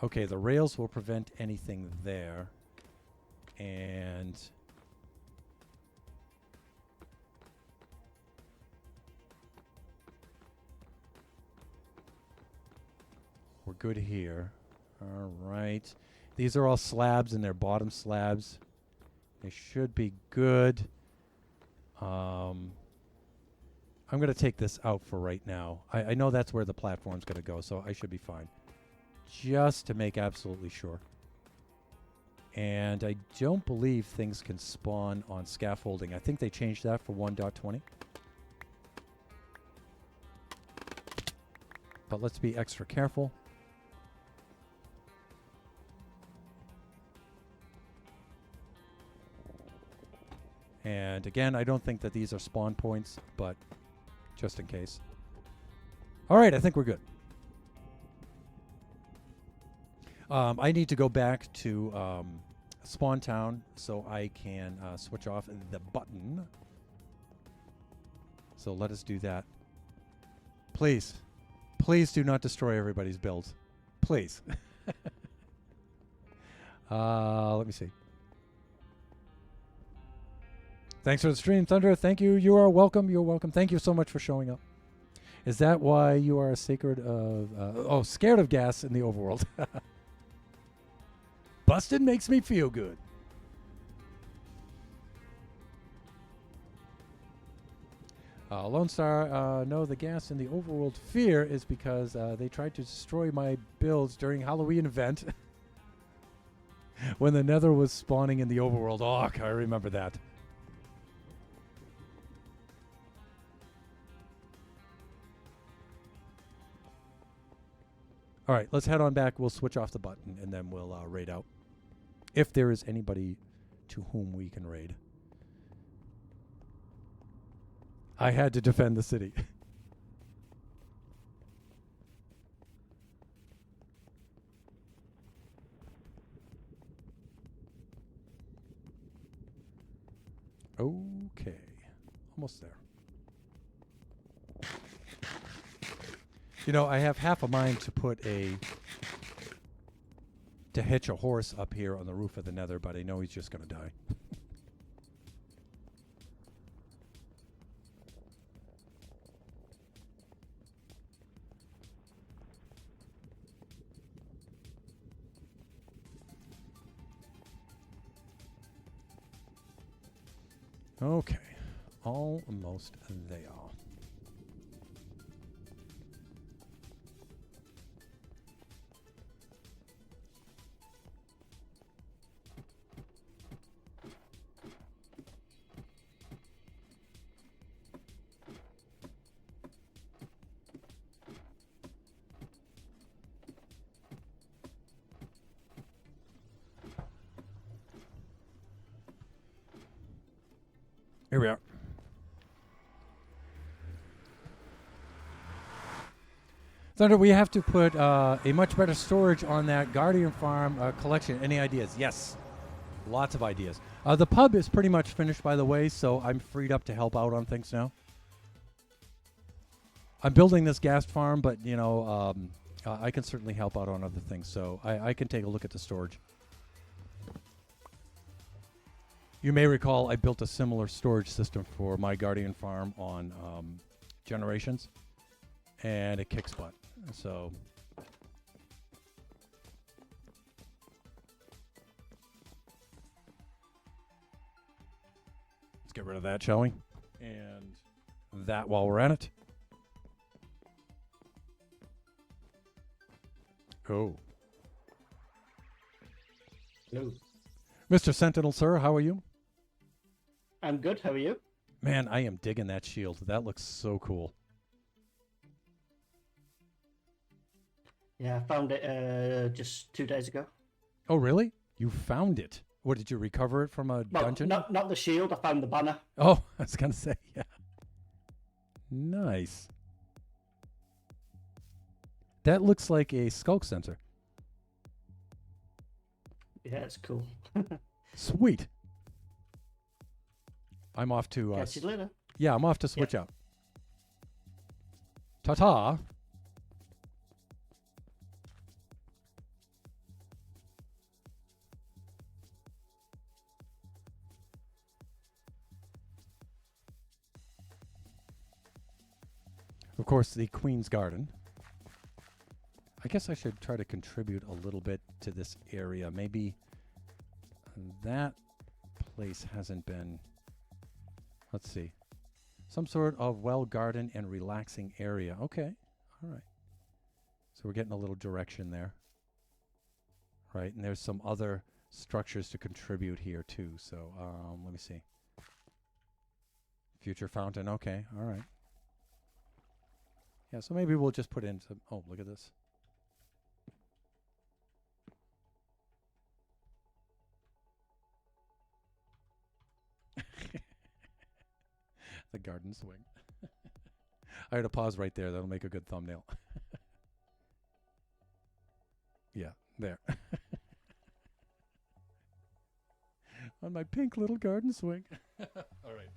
Speaker 1: Okay, the rails will prevent anything there. And... we're good here. All right. These are all slabs, and they're bottom slabs. They should be good. I'm going to take this out for right now. I know that's where the platform's going to go, so I should be fine. Just to make absolutely sure. And I don't believe things can spawn on scaffolding. I think they changed that for 1.20. But let's be extra careful. And again, I don't think that these are spawn points, but just in case. All right, I think we're good. I need to go back to Spawn Town so I can switch off the button. So let us do that. Please, please do not destroy everybody's builds. Please. Let me see. Thanks for the stream, Thunder. Thank you. You are welcome. You're welcome. Thank you so much for showing up. Is that why you are scared of... scared of gas in the overworld. Busted makes me feel good. Lone Star, no, the gas in the overworld fear is because they tried to destroy my builds during Halloween event. when the Nether was spawning in the overworld. Oh, I remember that. All right, let's head on back. We'll switch off the button, and then we'll raid out. If there is anybody to whom we can raid. I had to defend the city. Okay. Almost there. You know, I have half a mind to hitch a horse up here on the roof of the Nether, but I know he's just going to die. Okay. Almost there. Here we are. Thunder, we have to put a much better storage on that Guardian Farm collection. Any ideas? Yes. Lots of ideas. The pub is pretty much finished, by the way, so I'm freed up to help out on things now. I'm building this gas farm, but, you know, I can certainly help out on other things, so I can take a look at the storage. You may recall I built a similar storage system for my Guardian Farm on Generations, and it kicks butt. So let's get rid of that, shall we? And that while we're at it. Oh.
Speaker 2: Hello.
Speaker 1: Mr. Sentinel, sir, how are you?
Speaker 2: I'm good. How are you?
Speaker 1: Man, I am digging that shield. That looks so cool.
Speaker 2: Yeah, I found it just 2 days ago.
Speaker 1: Oh, really? You found it? What, did you recover it from a dungeon?
Speaker 2: Not the shield. I found the banner.
Speaker 1: Oh, I was going to say, yeah. Nice. That looks like a skulk sensor.
Speaker 2: Yeah, it's cool.
Speaker 1: Sweet. I'm off to...
Speaker 2: Catch you later.
Speaker 1: Yeah, I'm off to switch out. Ta-ta. Of course, the Queen's Garden. I guess I should try to contribute a little bit to this area. Maybe that place hasn't been... Let's see. Some sort of well-garden and relaxing area. Okay. All right. So we're getting a little direction there. Right. And there's some other structures to contribute here, too. So let me see. Future fountain. Okay. All right. Yeah, so maybe we'll just put in some... Oh, look at this. The garden swing. I had to pause right there. That'll make a good thumbnail. Yeah, there. On my pink little garden swing. All right.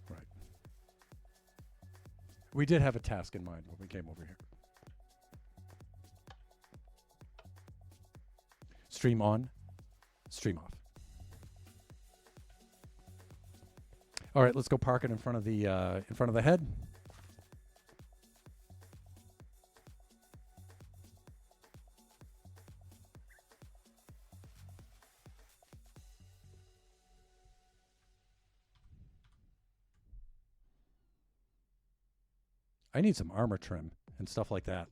Speaker 1: Right. We did have a task in mind when we came over here. Stream on, stream off. All right, let's go park it in front of the head. I need some armor trim and stuff like that.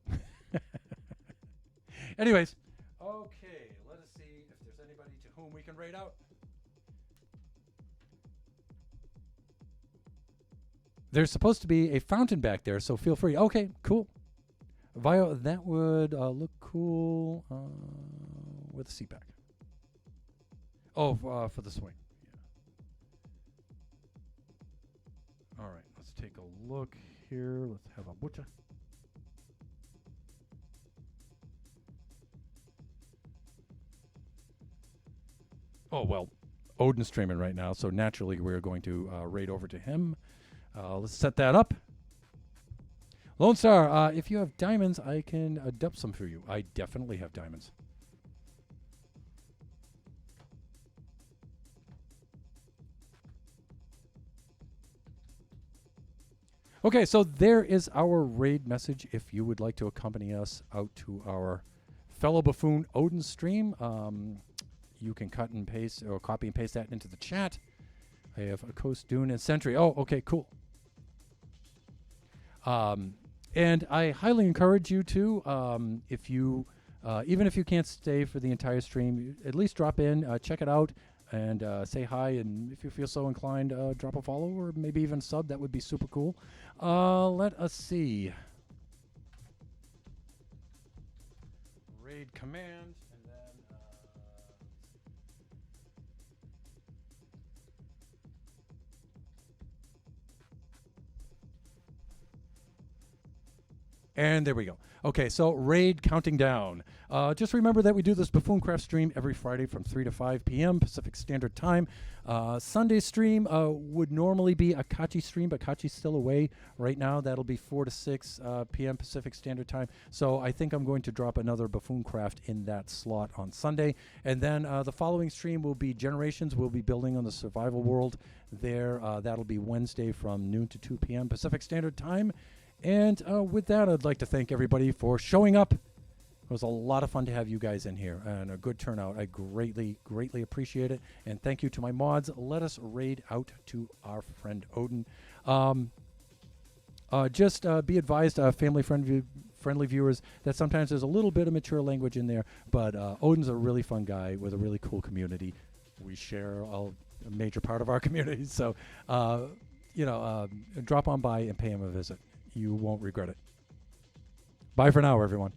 Speaker 1: Anyways, okay, let us see if there's anybody to whom we can raid out. There's supposed to be a fountain back there, so feel free. Okay, cool. Vio, that would look cool with a seat back. Oh, for the swing. Yeah. All right, let's take a look here. Let's have a butcher. Oh, well, Odin's streaming right now, so naturally we're going to raid over to him. Let's set that up. Lone Star, if you have diamonds, I can dump some for you. I definitely have diamonds. Okay, so there is our raid message. If you would like to accompany us out to our fellow buffoon Odin stream, you can cut and paste or copy and paste that into the chat. I have a Coast, Dune, and Sentry. Oh, okay, cool. And I highly encourage you to, if you, even if you can't stay for the entire stream, at least drop in, check it out, and say hi. And if you feel so inclined, drop a follow or maybe even sub. That would be super cool. Let us see. Raid command. And there we go. Okay, so raid counting down. Just remember that we do this Buffooncraft stream every Friday from 3 to 5 p.m. Pacific Standard Time. Sunday stream would normally be a Kachi stream, but Kachi's still away right now. That'll be 4 to 6 p.m. Pacific Standard Time. So I think I'm going to drop another Buffooncraft in that slot on Sunday. And then the following stream will be Generations. We'll be building on the survival world there. That'll be Wednesday from noon to 2 p.m. Pacific Standard Time. And with that, I'd like to thank everybody for showing up. It was a lot of fun to have you guys in here and a good turnout. I greatly, greatly appreciate it. And thank you to my mods. Let us raid out to our friend Odin. Just be advised, family-friendly viewers, that sometimes there's a little bit of mature language in there. But Odin's a really fun guy with a really cool community. We share a major part of our community. So, drop on by and pay him a visit. You won't regret it. Bye for now, everyone.